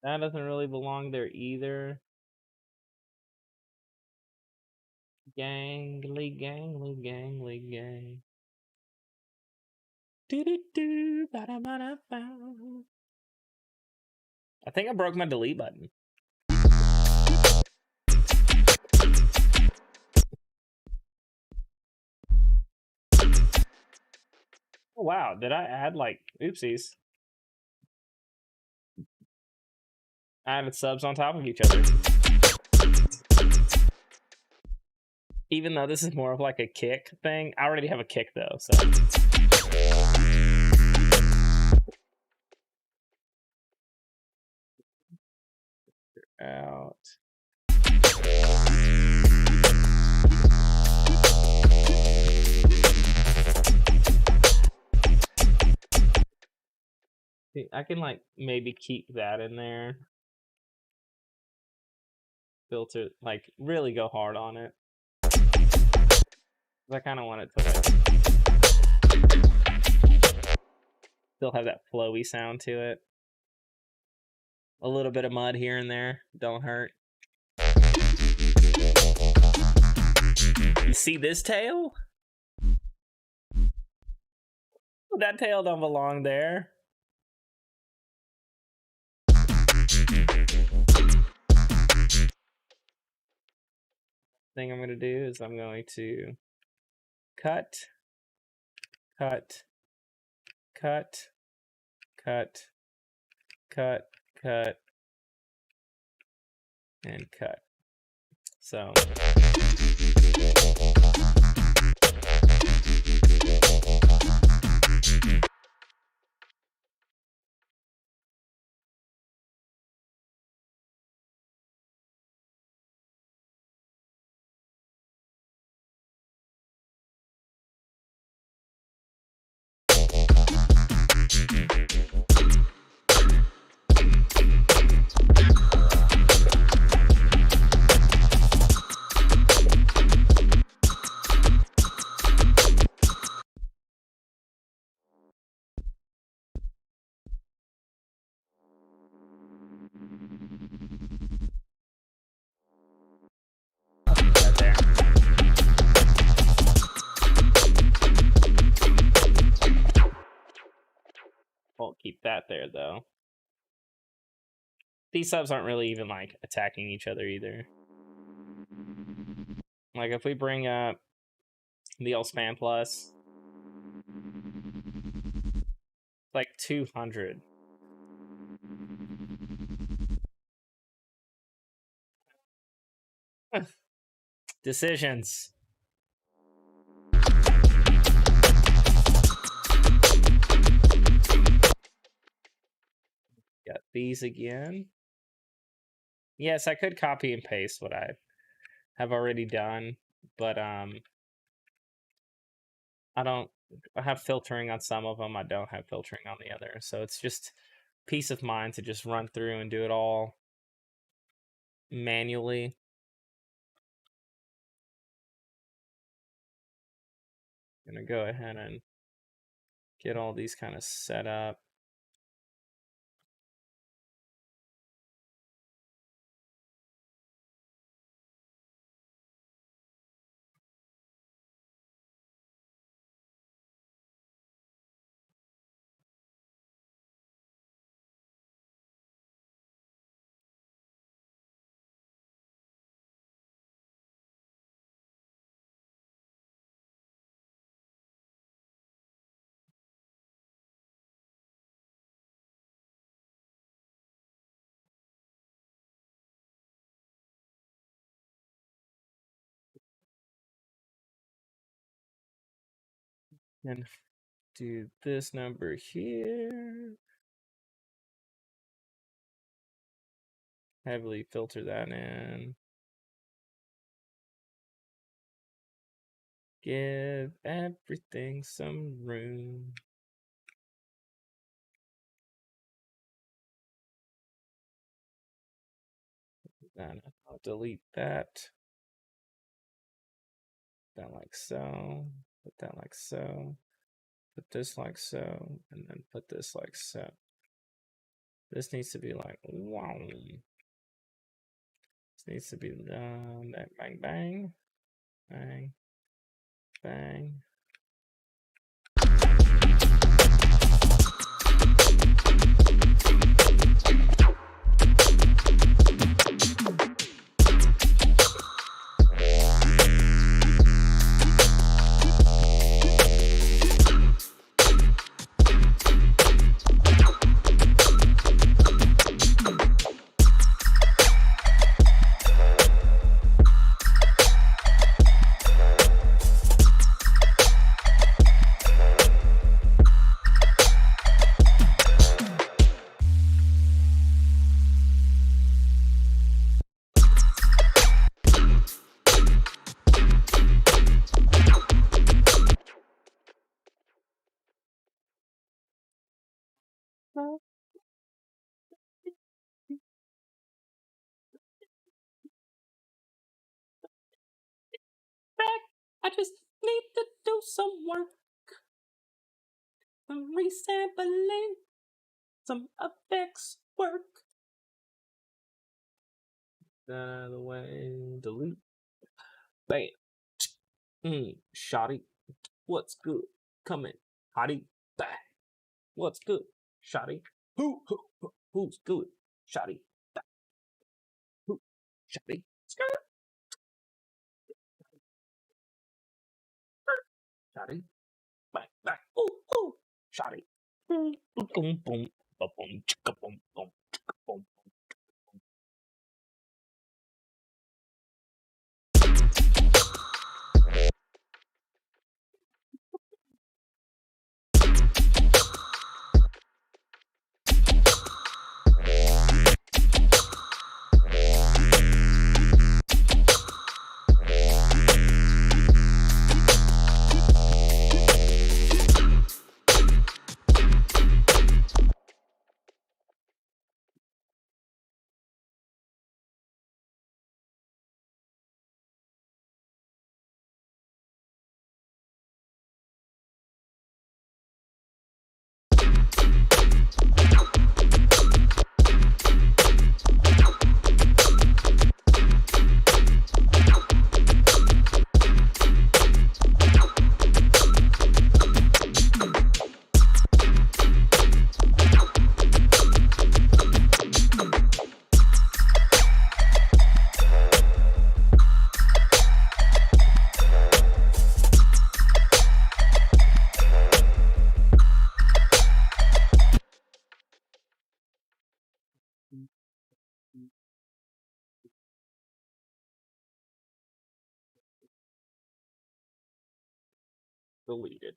S1: That doesn't really belong there either. Gangly gang. Do-do-do, ba-da-ba-da-ba. I think I broke my delete button. Oh, wow, did I add like, oopsies. I added subs on top of each other. Even though this is more of like a kick thing, I already have a kick though, so Out. I can like maybe keep that in there. Filter, like really go hard on it. I kind of want it to like still have that flowy sound to it. A little bit of mud here and there, don't hurt. You see this tail? That tail don't belong there. Thing I'm going to do is I'm going to cut, cut, cut, cut, cut, cut, and cut. So right there. Won't keep that there though. These subs aren't really even like attacking each other either. Like if we bring up the Span Plus, like 200. Decisions. Got these again. Yes, I could copy and paste what I have already done, but I have filtering on some of them. I don't have filtering on the other. So it's just peace of mind to just run through and do it all manually. I'm gonna go ahead and get all these kind of set up. And do this number here. Heavily filter that in. Give everything some room. Then I'll delete that. Put that like so. Put that like so. Put this like so. And then put this like so. This needs to be like wow. This needs to be bang, bang, bang, bang, bang. I just need to do some work. Some resampling. Some effects work. Out of the way. Delete. Bam. Shotty. What's good? Coming. Hottie. Bang. What's good? Shotty. Who's good? Shotty. Bang. Who? Shotty. Skirt. Shotty. Bang. Bang. Ooh. Shotty. Boom. Boom. Boom. Boom. Chicka. Boom. Boom. Chicka. Boom. Deleted.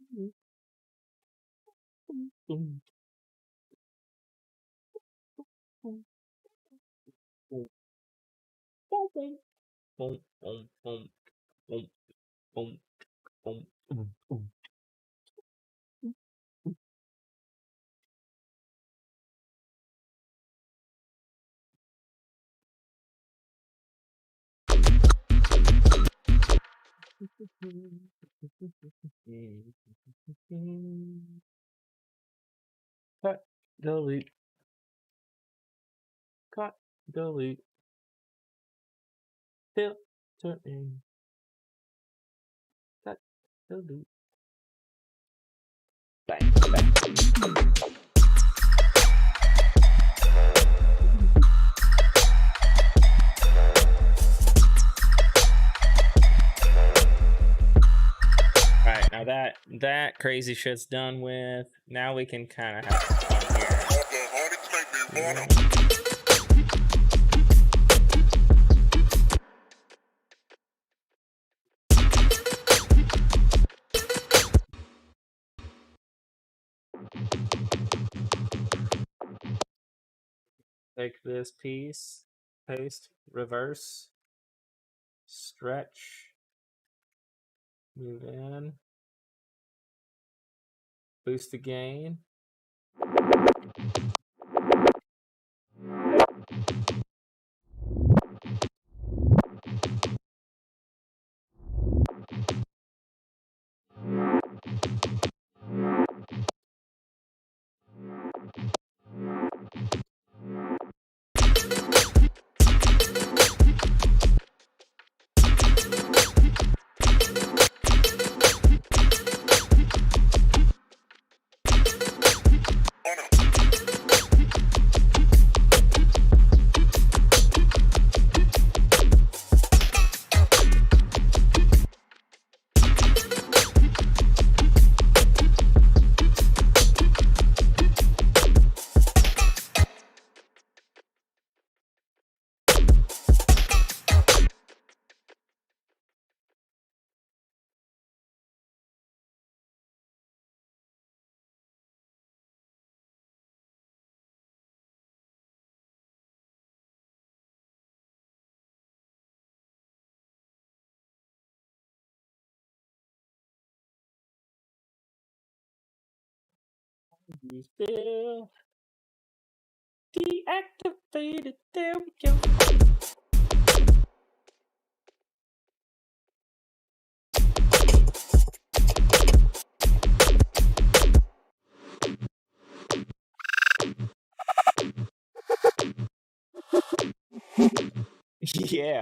S1: Boom. Boom. Boom. Boom. Boom. Boom. Boom. Boom. Boom. Boom. Boom. Boom. Cut, delete. Cut, delete. Filter in. Cut, delete. Bang, bang. Alright, now that crazy shit's done with. Now we can kind of have fun here. Take this piece, paste, reverse, stretch, move in, boost the gain. You still deactivated. There we go. Yeah.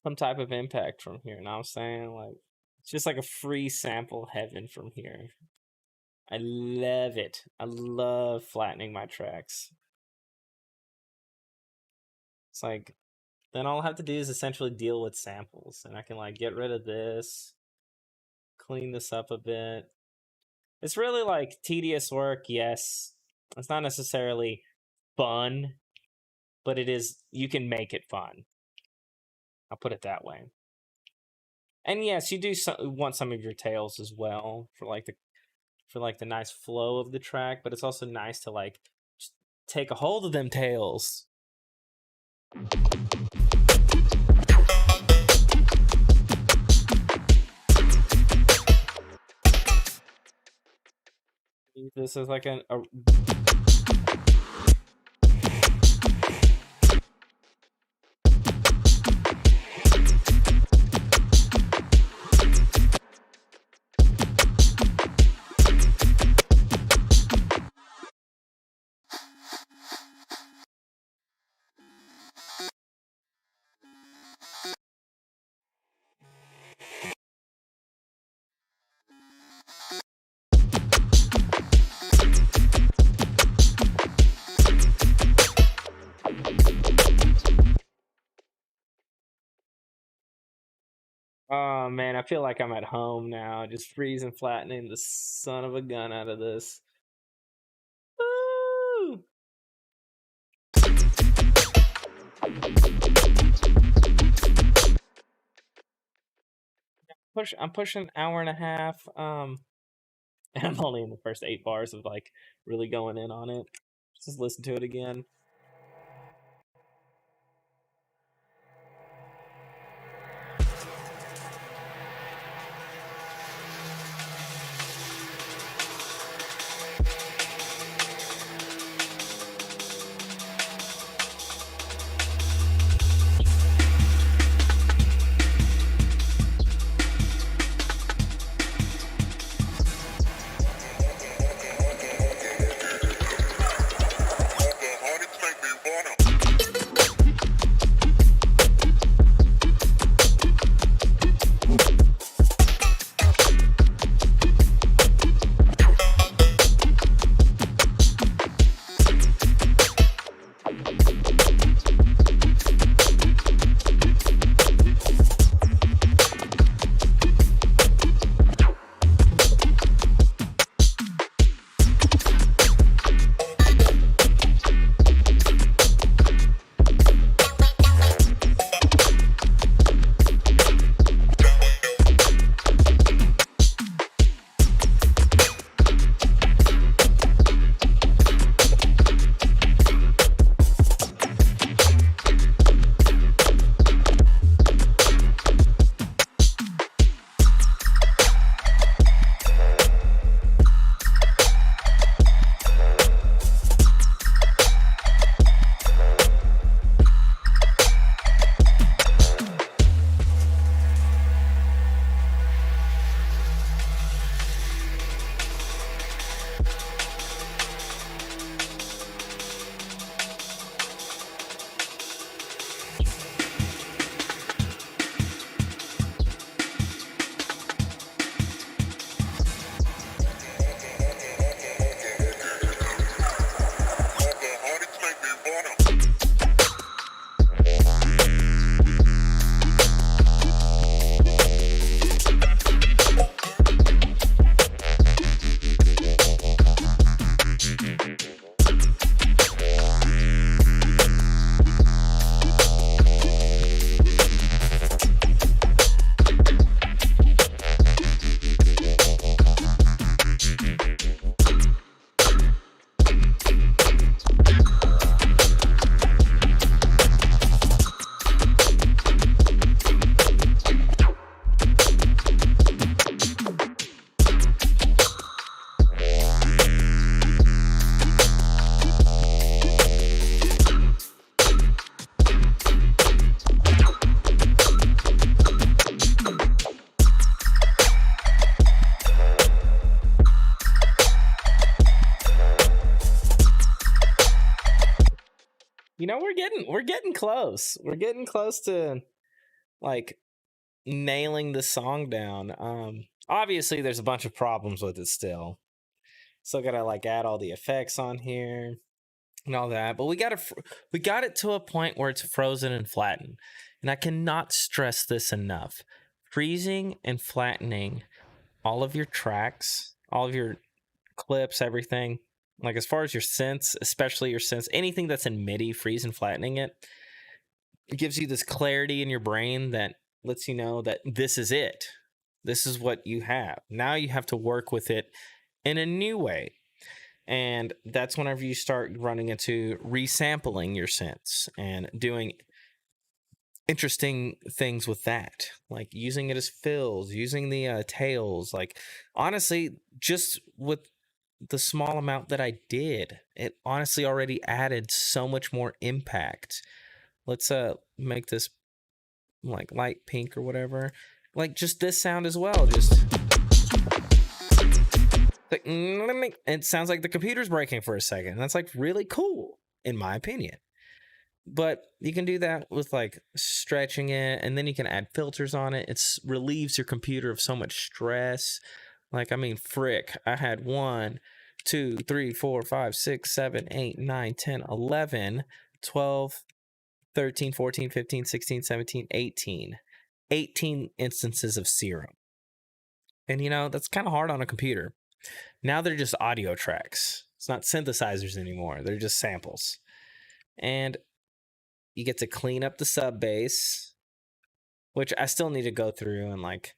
S1: Some type of impact from here. And I'm saying, like, it's just like a free sample heaven from here. I love it. I love flattening my tracks. It's like, then all I have to do is essentially deal with samples, and I can like get rid of this, clean this up a bit. It's really like tedious work, yes. It's not necessarily fun, but it is. You can make it fun. I'll put it that way. And yes, you do want some of your tails as well for like the nice flow of the track, but it's also nice to like just take a hold of them tails. This is like a oh man, I feel like I'm at home now, just freezing, flattening the son of a gun out of this. Woo! I'm pushing an hour and a half. And I'm only in the first 8 bars of like really going in on it. Just listen to it again. we're getting close. We're getting close to like nailing the song down. Obviously there's a bunch of problems with it still. Still gotta like add all the effects on here and all that, but we got it to a point where it's frozen and flattened. And I cannot stress this enough. Freezing and flattening all of your tracks, all of your clips, everything, like as far as your synths, especially your synths, anything that's in MIDI, freeze and flattening it gives you this clarity in your brain that lets you know that this is it. This is what you have. Now you have to work with it in a new way. And that's whenever you start running into resampling your synths and doing interesting things with that, like using it as fills, using the tails. Like honestly, just with the small amount that I did, it honestly already added so much more impact. Let's make this like light pink or whatever, like just this sound as well. Just like it sounds like the computer's breaking for a second. That's like really cool in my opinion. But you can do that with like stretching it, and then you can add filters on it. It relieves your computer of so much stress. Like, I mean, frick, I had 1, 2, 3, 4, 5, 6, 7, 8, 9, 10, 11, 12, 13, 14, 15, 16, 17, 18 instances of Serum. And that's kind of hard on a computer. Now they're just audio tracks. It's not synthesizers anymore. They're just samples. And you get to clean up the sub bass, which I still need to go through and like,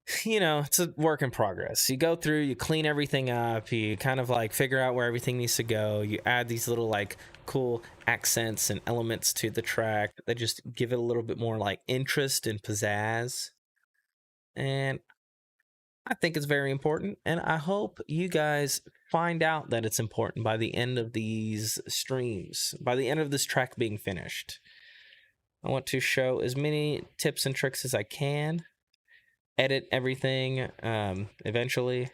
S1: it's a work in progress. You go through, you clean everything up, you kind of like figure out where everything needs to go. You add these little like cool accents and elements to the track that just give it a little bit more like interest and pizzazz. And I think it's very important, and I hope you guys find out that it's important by the end of these streams, by the end of this track being finished. I want to show as many tips and tricks as I can, edit everything eventually,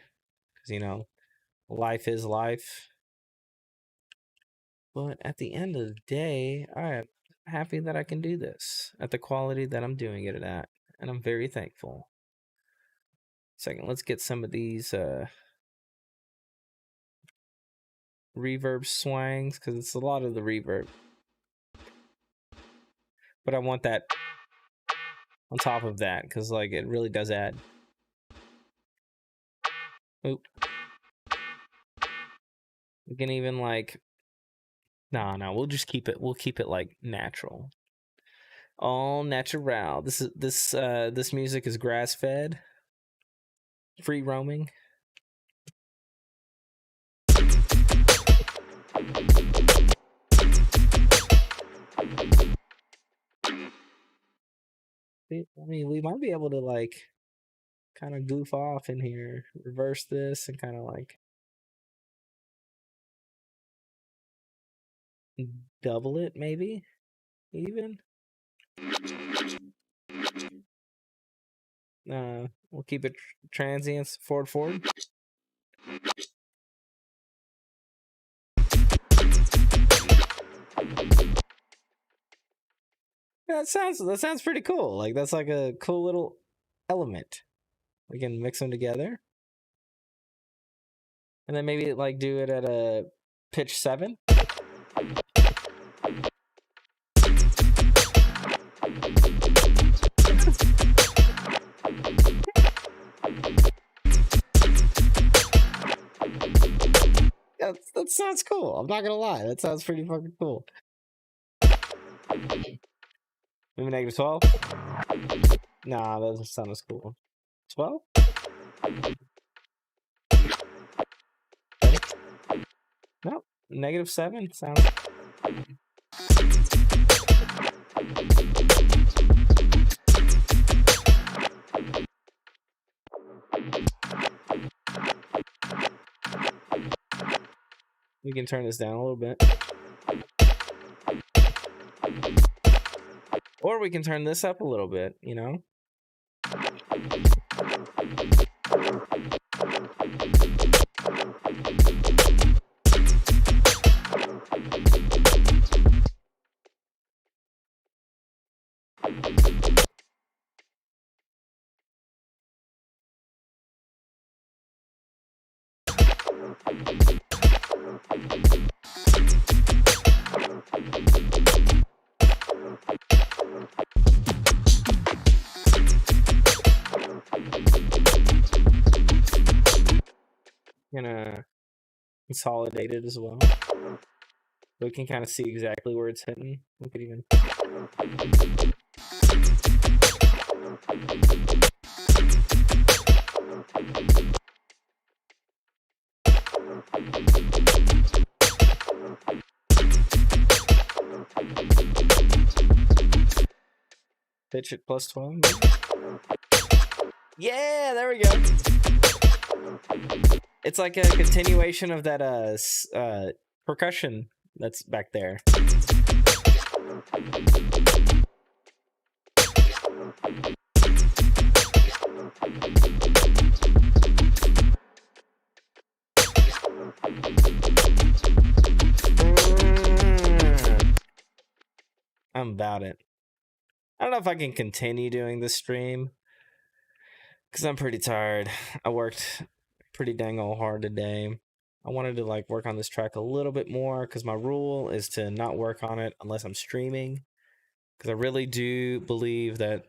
S1: because, life is life. But at the end of the day, I am happy that I can do this at the quality that I'm doing it at, and I'm very thankful. Second, let's get some of these reverb swangs, because it's a lot of the reverb. But I want that on top of that, because like it really does add. Oop. We can even like, no, we'll just keep it. We'll keep it like natural, all natural. This music is grass fed. Free roaming. I mean, we might be able to like kind of goof off in here, reverse this, and kind of like double it, maybe even. We'll keep it transients forward. Yeah, that sounds pretty cool. Like that's like a cool little element. We can mix them together, and then maybe like do it at a pitch 7. That sounds cool. I'm not gonna lie. That sounds pretty fucking cool. Maybe -12? Nah, that doesn't sound as cool. 12? No, -7 sounds. We can turn this down a little bit. Or we can turn this up a little bit, consolidated as well. We can kind of see exactly where it's hitting. We could even. Pitch it plus 12. Yeah, there we go. It's like a continuation of that percussion that's back there. I'm about it. I don't know if I can continue doing this stream because I'm pretty tired. I worked pretty dang old hard today. I wanted to like work on this track a little bit more because my rule is to not work on it unless I'm streaming, because I really do believe that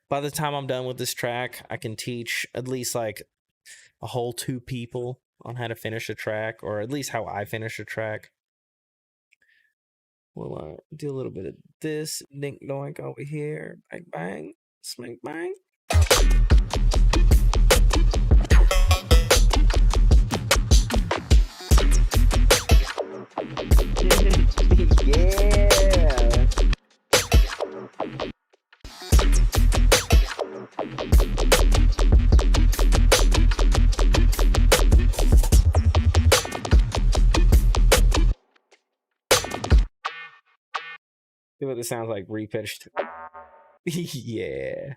S1: by the time I'm done with this track, I can teach at least like a whole 2 people on how to finish a track, or at least how I finish a track. We'll do a little bit of this dink doink over here. Bang bang. Smack bang. Yeah. See what this sounds like repitched. Yeah.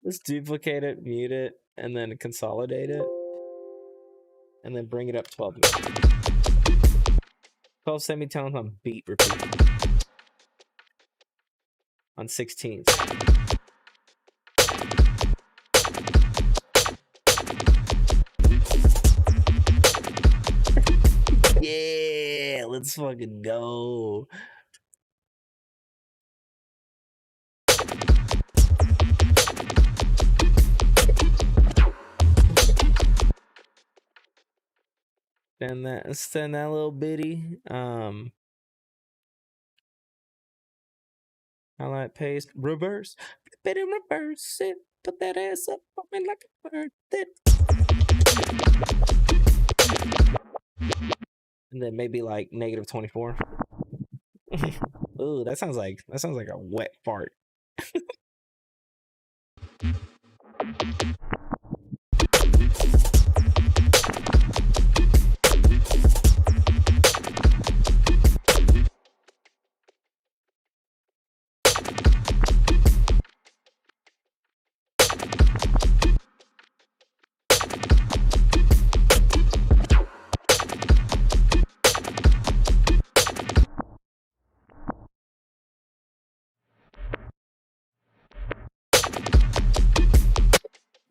S1: Let's duplicate it, mute it, and then consolidate it. And then bring it up 12 minutes. 12 semitones on beat repeat. On 16th. Yeah, let's fucking go. Send that little bitty. Highlight, paste, reverse. Flip it and reverse it. Put that ass up on me like a bird. And then maybe like -24. Ooh, that sounds like a wet fart.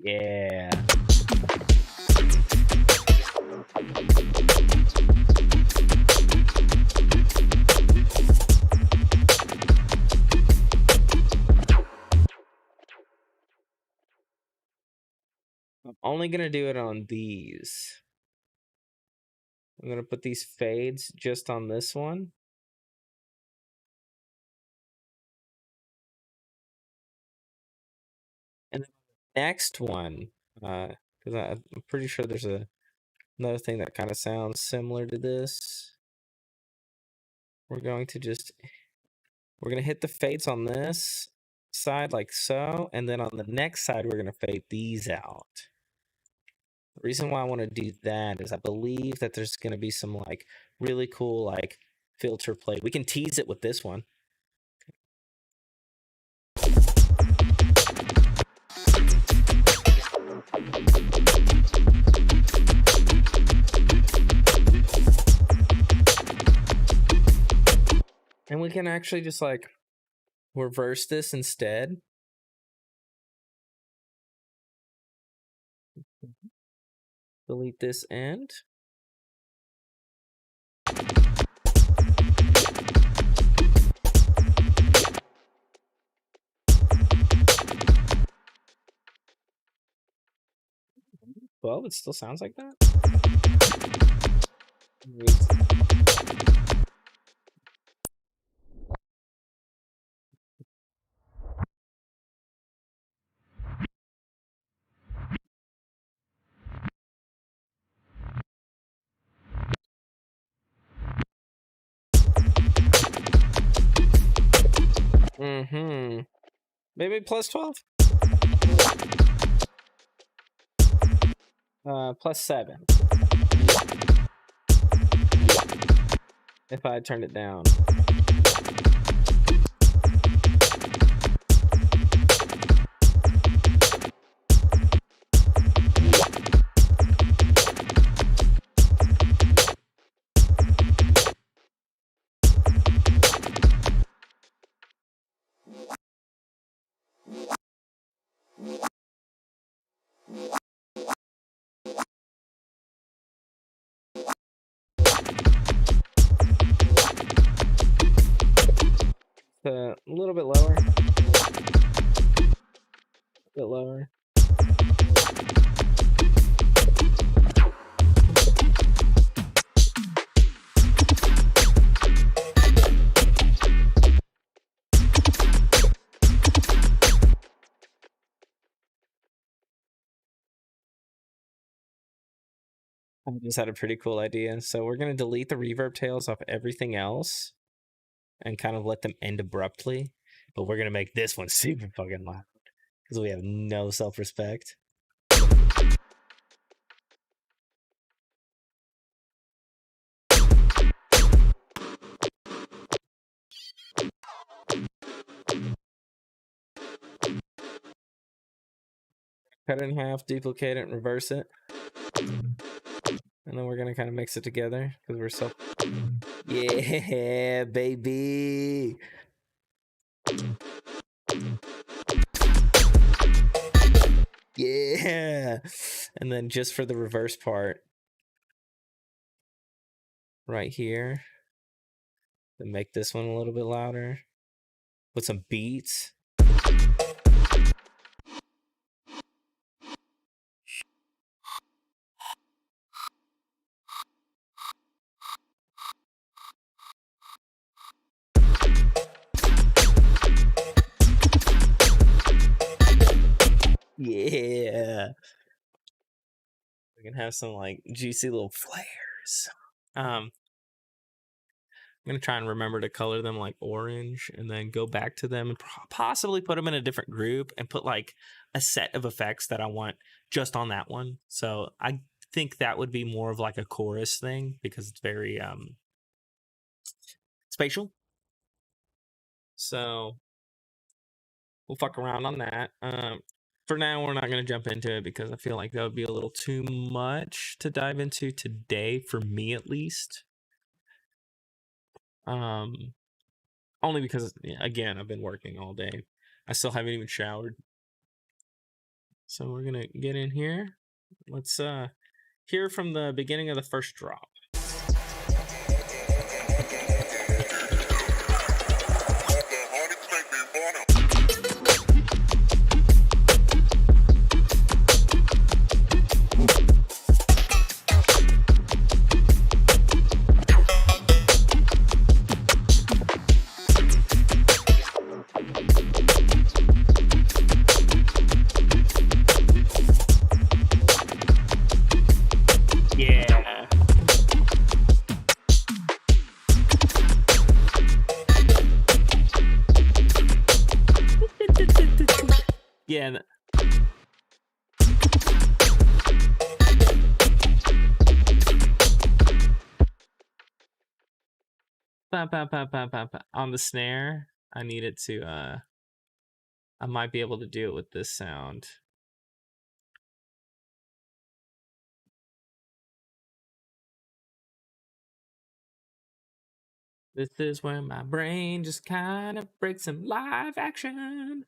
S1: Yeah. I'm only gonna do it on these. I'm gonna put these fades just on this one. And then the next one, because I'm pretty sure there's another thing that kind of sounds similar to this. We're going to hit the fades on this side like so, and then on the next side we're gonna fade these out. The reason why I want to do that is I believe that there's gonna be some like really cool like filter play. We can tease it with this one. And we can actually just like reverse this instead. Delete this end. 12, it still sounds like that. Maybe plus 12? Plus 7. If I turned it down. A little bit lower. A bit lower. I just had a pretty cool idea. So we're going to delete the reverb tails off everything else and kind of let them end abruptly. But we're going to make this one super fucking loud because we have no self-respect. Cut it in half, duplicate it, and reverse it. And then we're going to kind of mix it together because we're so... Yeah, baby! Yeah! And then just for the reverse part, right here, to make this one a little bit louder, with some beats. Yeah. We can have some like juicy little flares. I'm gonna try and remember to color them like orange and then go back to them and possibly put them in a different group and put like a set of effects that I want just on that one. So I think that would be more of like a chorus thing because it's very spatial. So we'll fuck around on that. For now, we're not going to jump into it because I feel like that would be a little too much to dive into today, for me at least. Only because, again, I've been working all day. I still haven't even showered. So we're going to get in here. Let's hear from the beginning of the first drop. Yeah. On the snare, I need it to I might be able to do it with this sound. This is where my brain just kind of breaks some live action.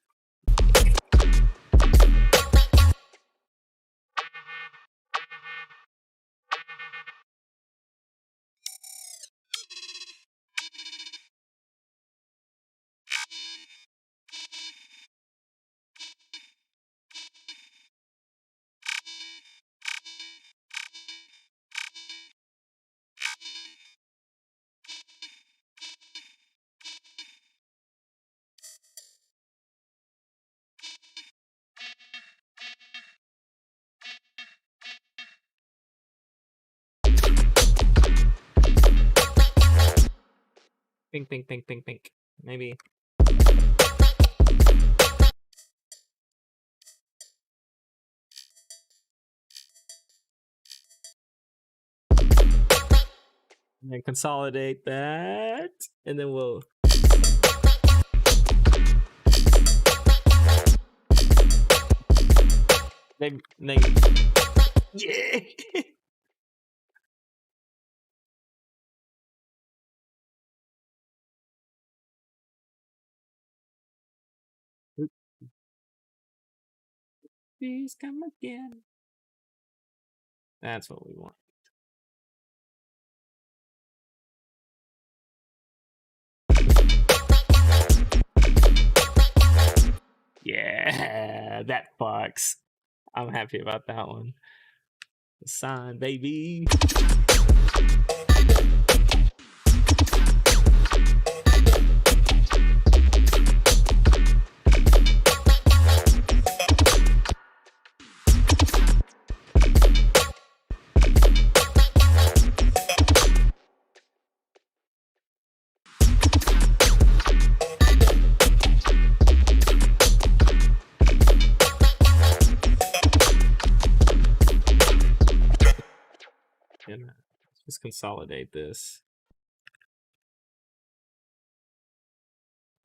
S1: Think. Maybe. And then consolidate that, and then we'll. Maybe. Yeah. Please come again. That's what we want. Yeah, that fucks. I'm happy about that one. The sign, baby. Let's consolidate this.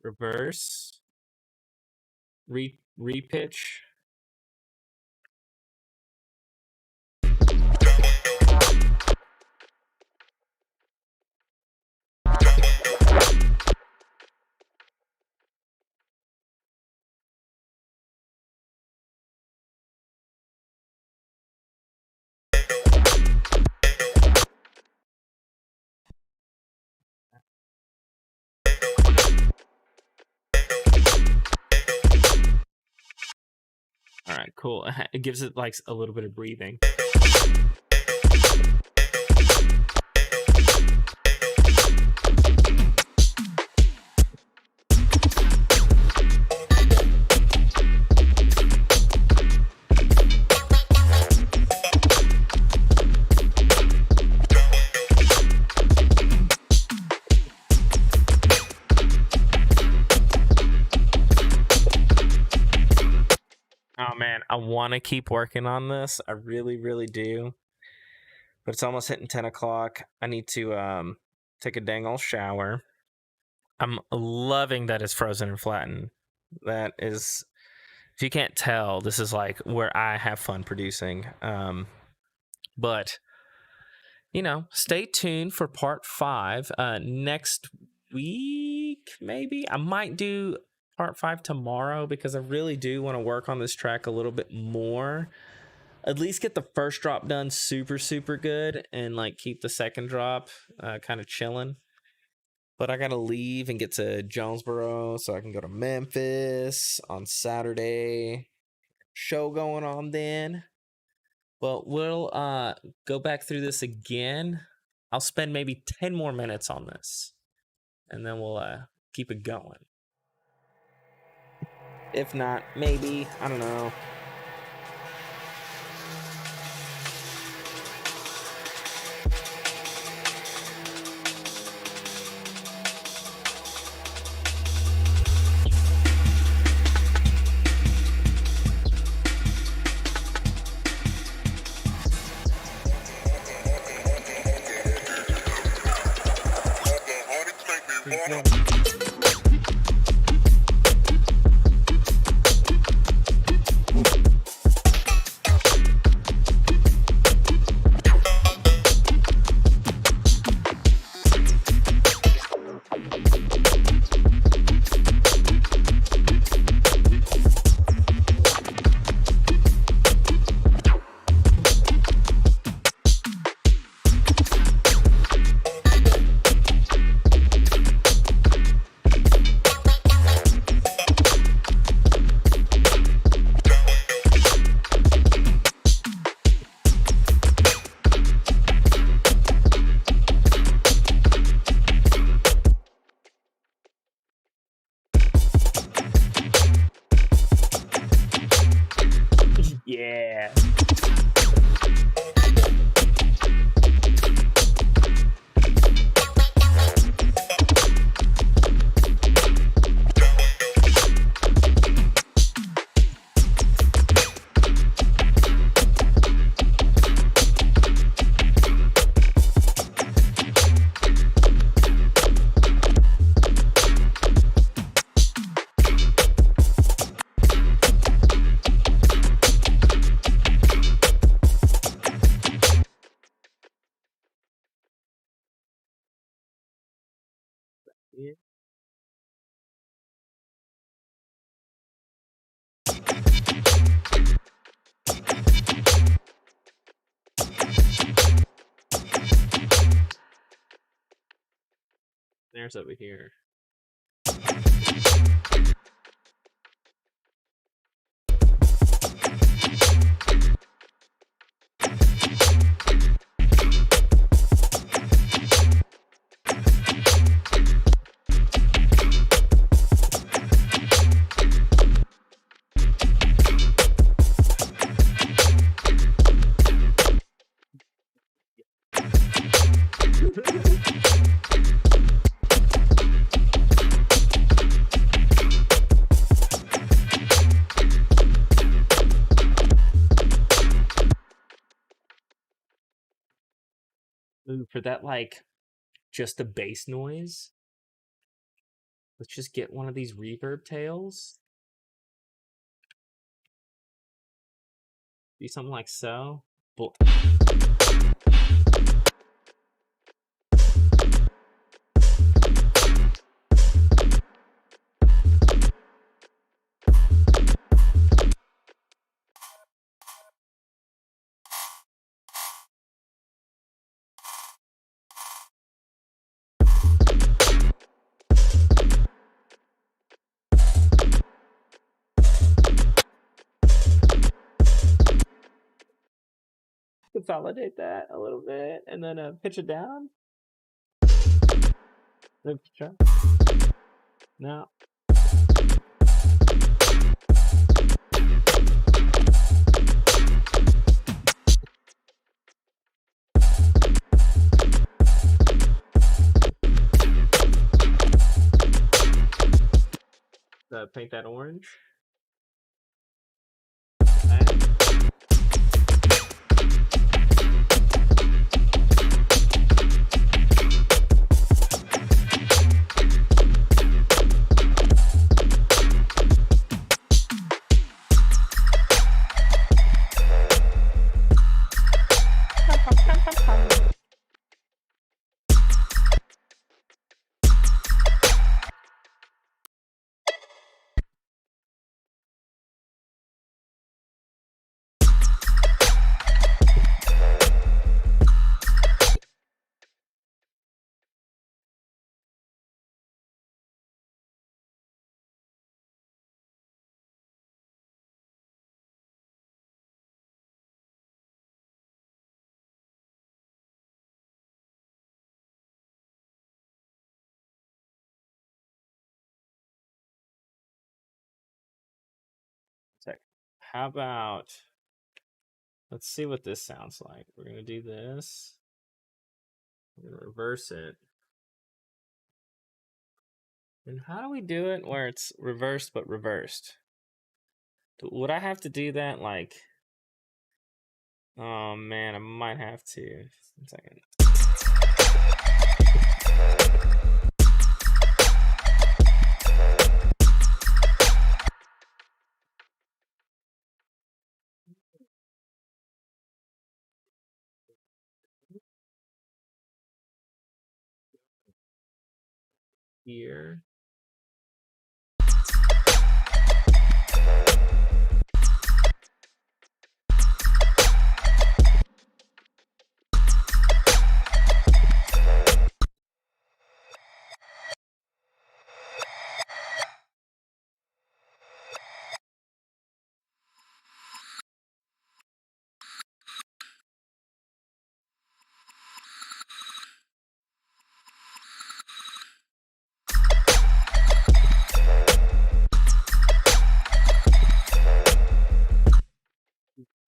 S1: Reverse. Repitch. All right, cool. It gives it like a little bit of breathing. Oh man, I want to keep working on this. I really, really do. But it's almost hitting 10 o'clock. I need to take a dang old shower. I'm loving that it's frozen and flattened. That is, if you can't tell, this is like where I have fun producing. But, you know, stay tuned for part 5 next week, maybe. I might do part 5 tomorrow because I really do want to work on this track a little bit more. At least get the first drop done super, super good and like keep the second drop kind of chilling. But I got to leave and get to Jonesboro so I can go to Memphis on Saturday. Show going on then. But we'll go back through this again. I'll spend maybe 10 more minutes on this. And then we'll keep it going. If not, maybe. I don't know. Yeah. snares over here. Ooh, for that, like, just the bass noise, let's just get one of these reverb tails. Do something like so. Consolidate that a little bit and then pitch it down. No. Paint that orange. Okay. How about, let's see what this sounds like. We're going to do this. We're going to reverse it. And how do we do it where it's reversed but reversed? Would I have to do that like, oh man, I might have to. 1 second. Here.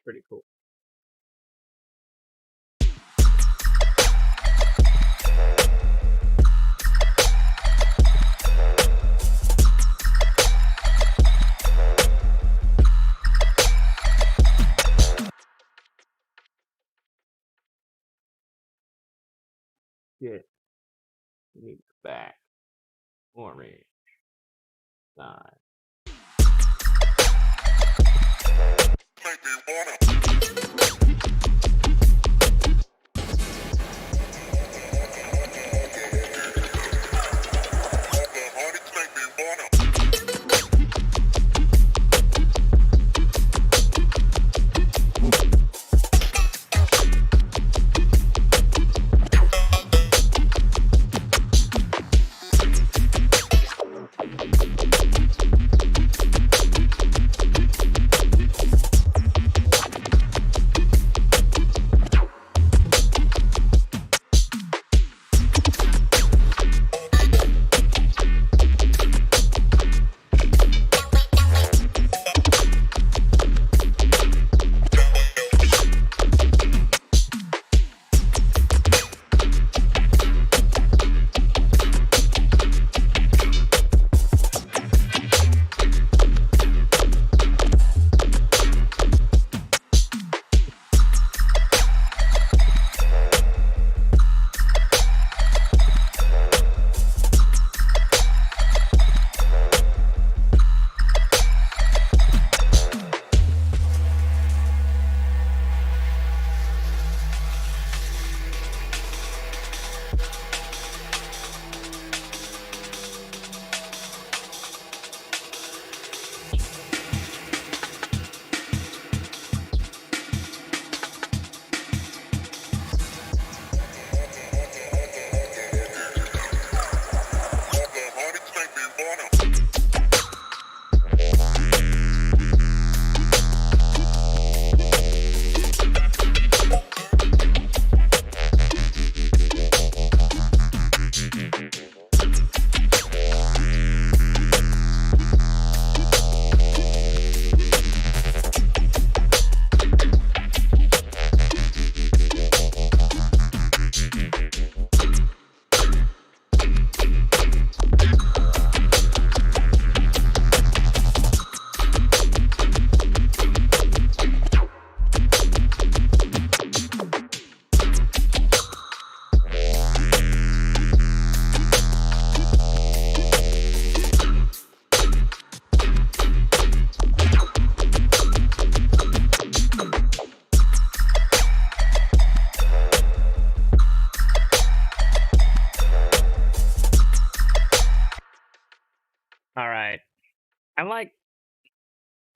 S1: Pretty cool. Good. We need back. Orange. Side.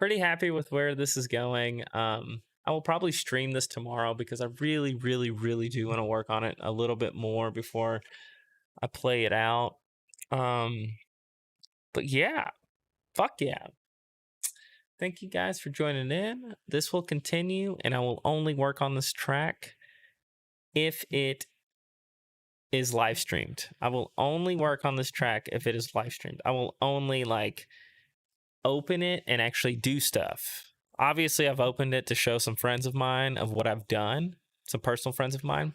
S1: pretty happy with where this is going. I will probably stream this tomorrow because I really, really, really do want to work on it a little bit more before I play it out. But yeah, fuck yeah. Thank you guys for joining in. This will continue, and I will only work on this track if it is live streamed. I will only work on this track if it is live streamed. I will only like open it and actually do stuff. Obviously, I've opened it to show some friends of mine of what I've done, some personal friends of mine.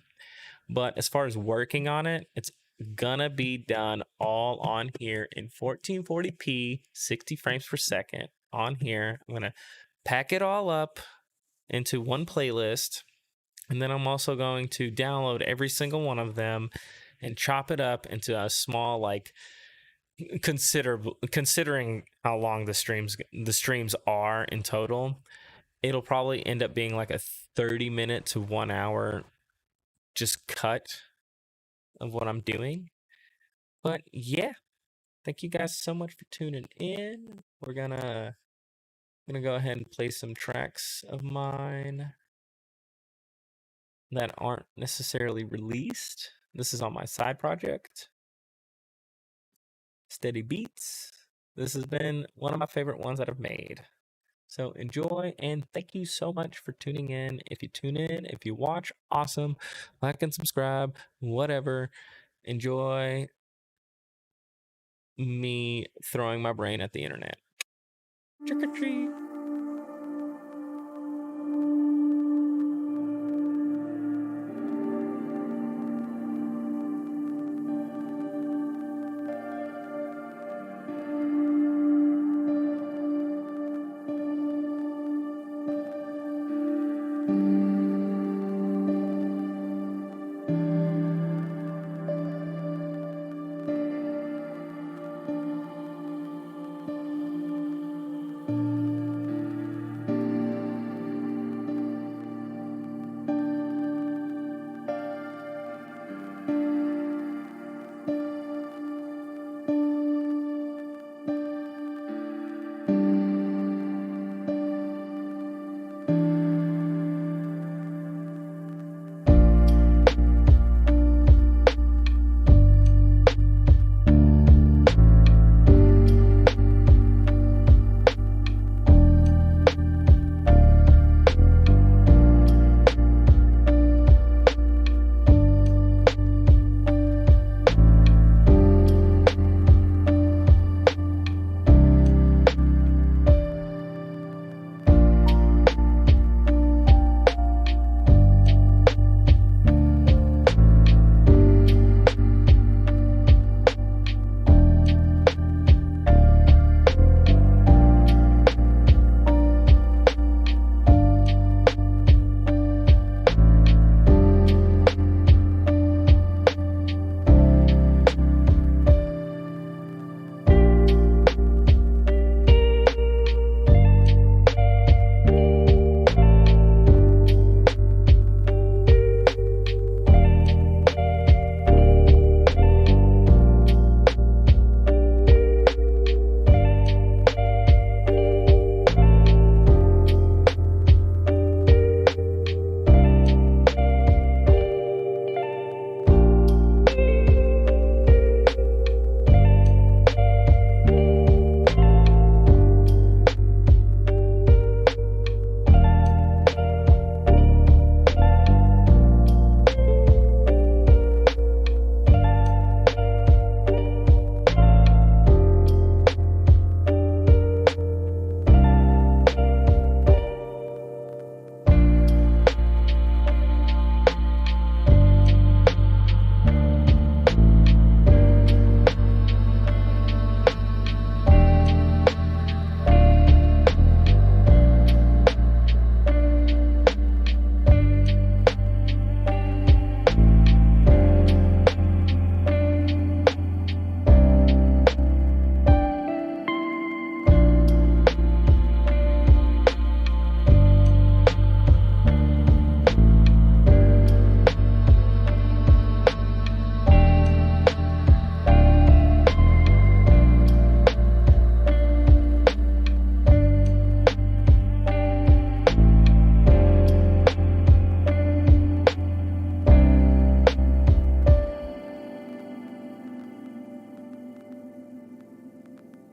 S1: But as far as working on it, it's gonna be done all on here in 1440p, 60 frames per second on here. I'm gonna pack it all up into one playlist, and then I'm also going to download every single one of them and chop it up into a small, like, considering how long the streams are in total, it'll probably end up being like a 30-minute to 1 hour just cut of what I'm doing. But yeah, thank you guys so much for tuning in. We're gonna go ahead and play some tracks of mine that aren't necessarily released. This is on my side project, Steady Beats. This has been one of my favorite ones that I've made. So enjoy, and thank you so much for tuning in. If you tune in, if you watch, awesome. Like and subscribe, whatever. Enjoy me throwing my brain at the internet. Trick or treat.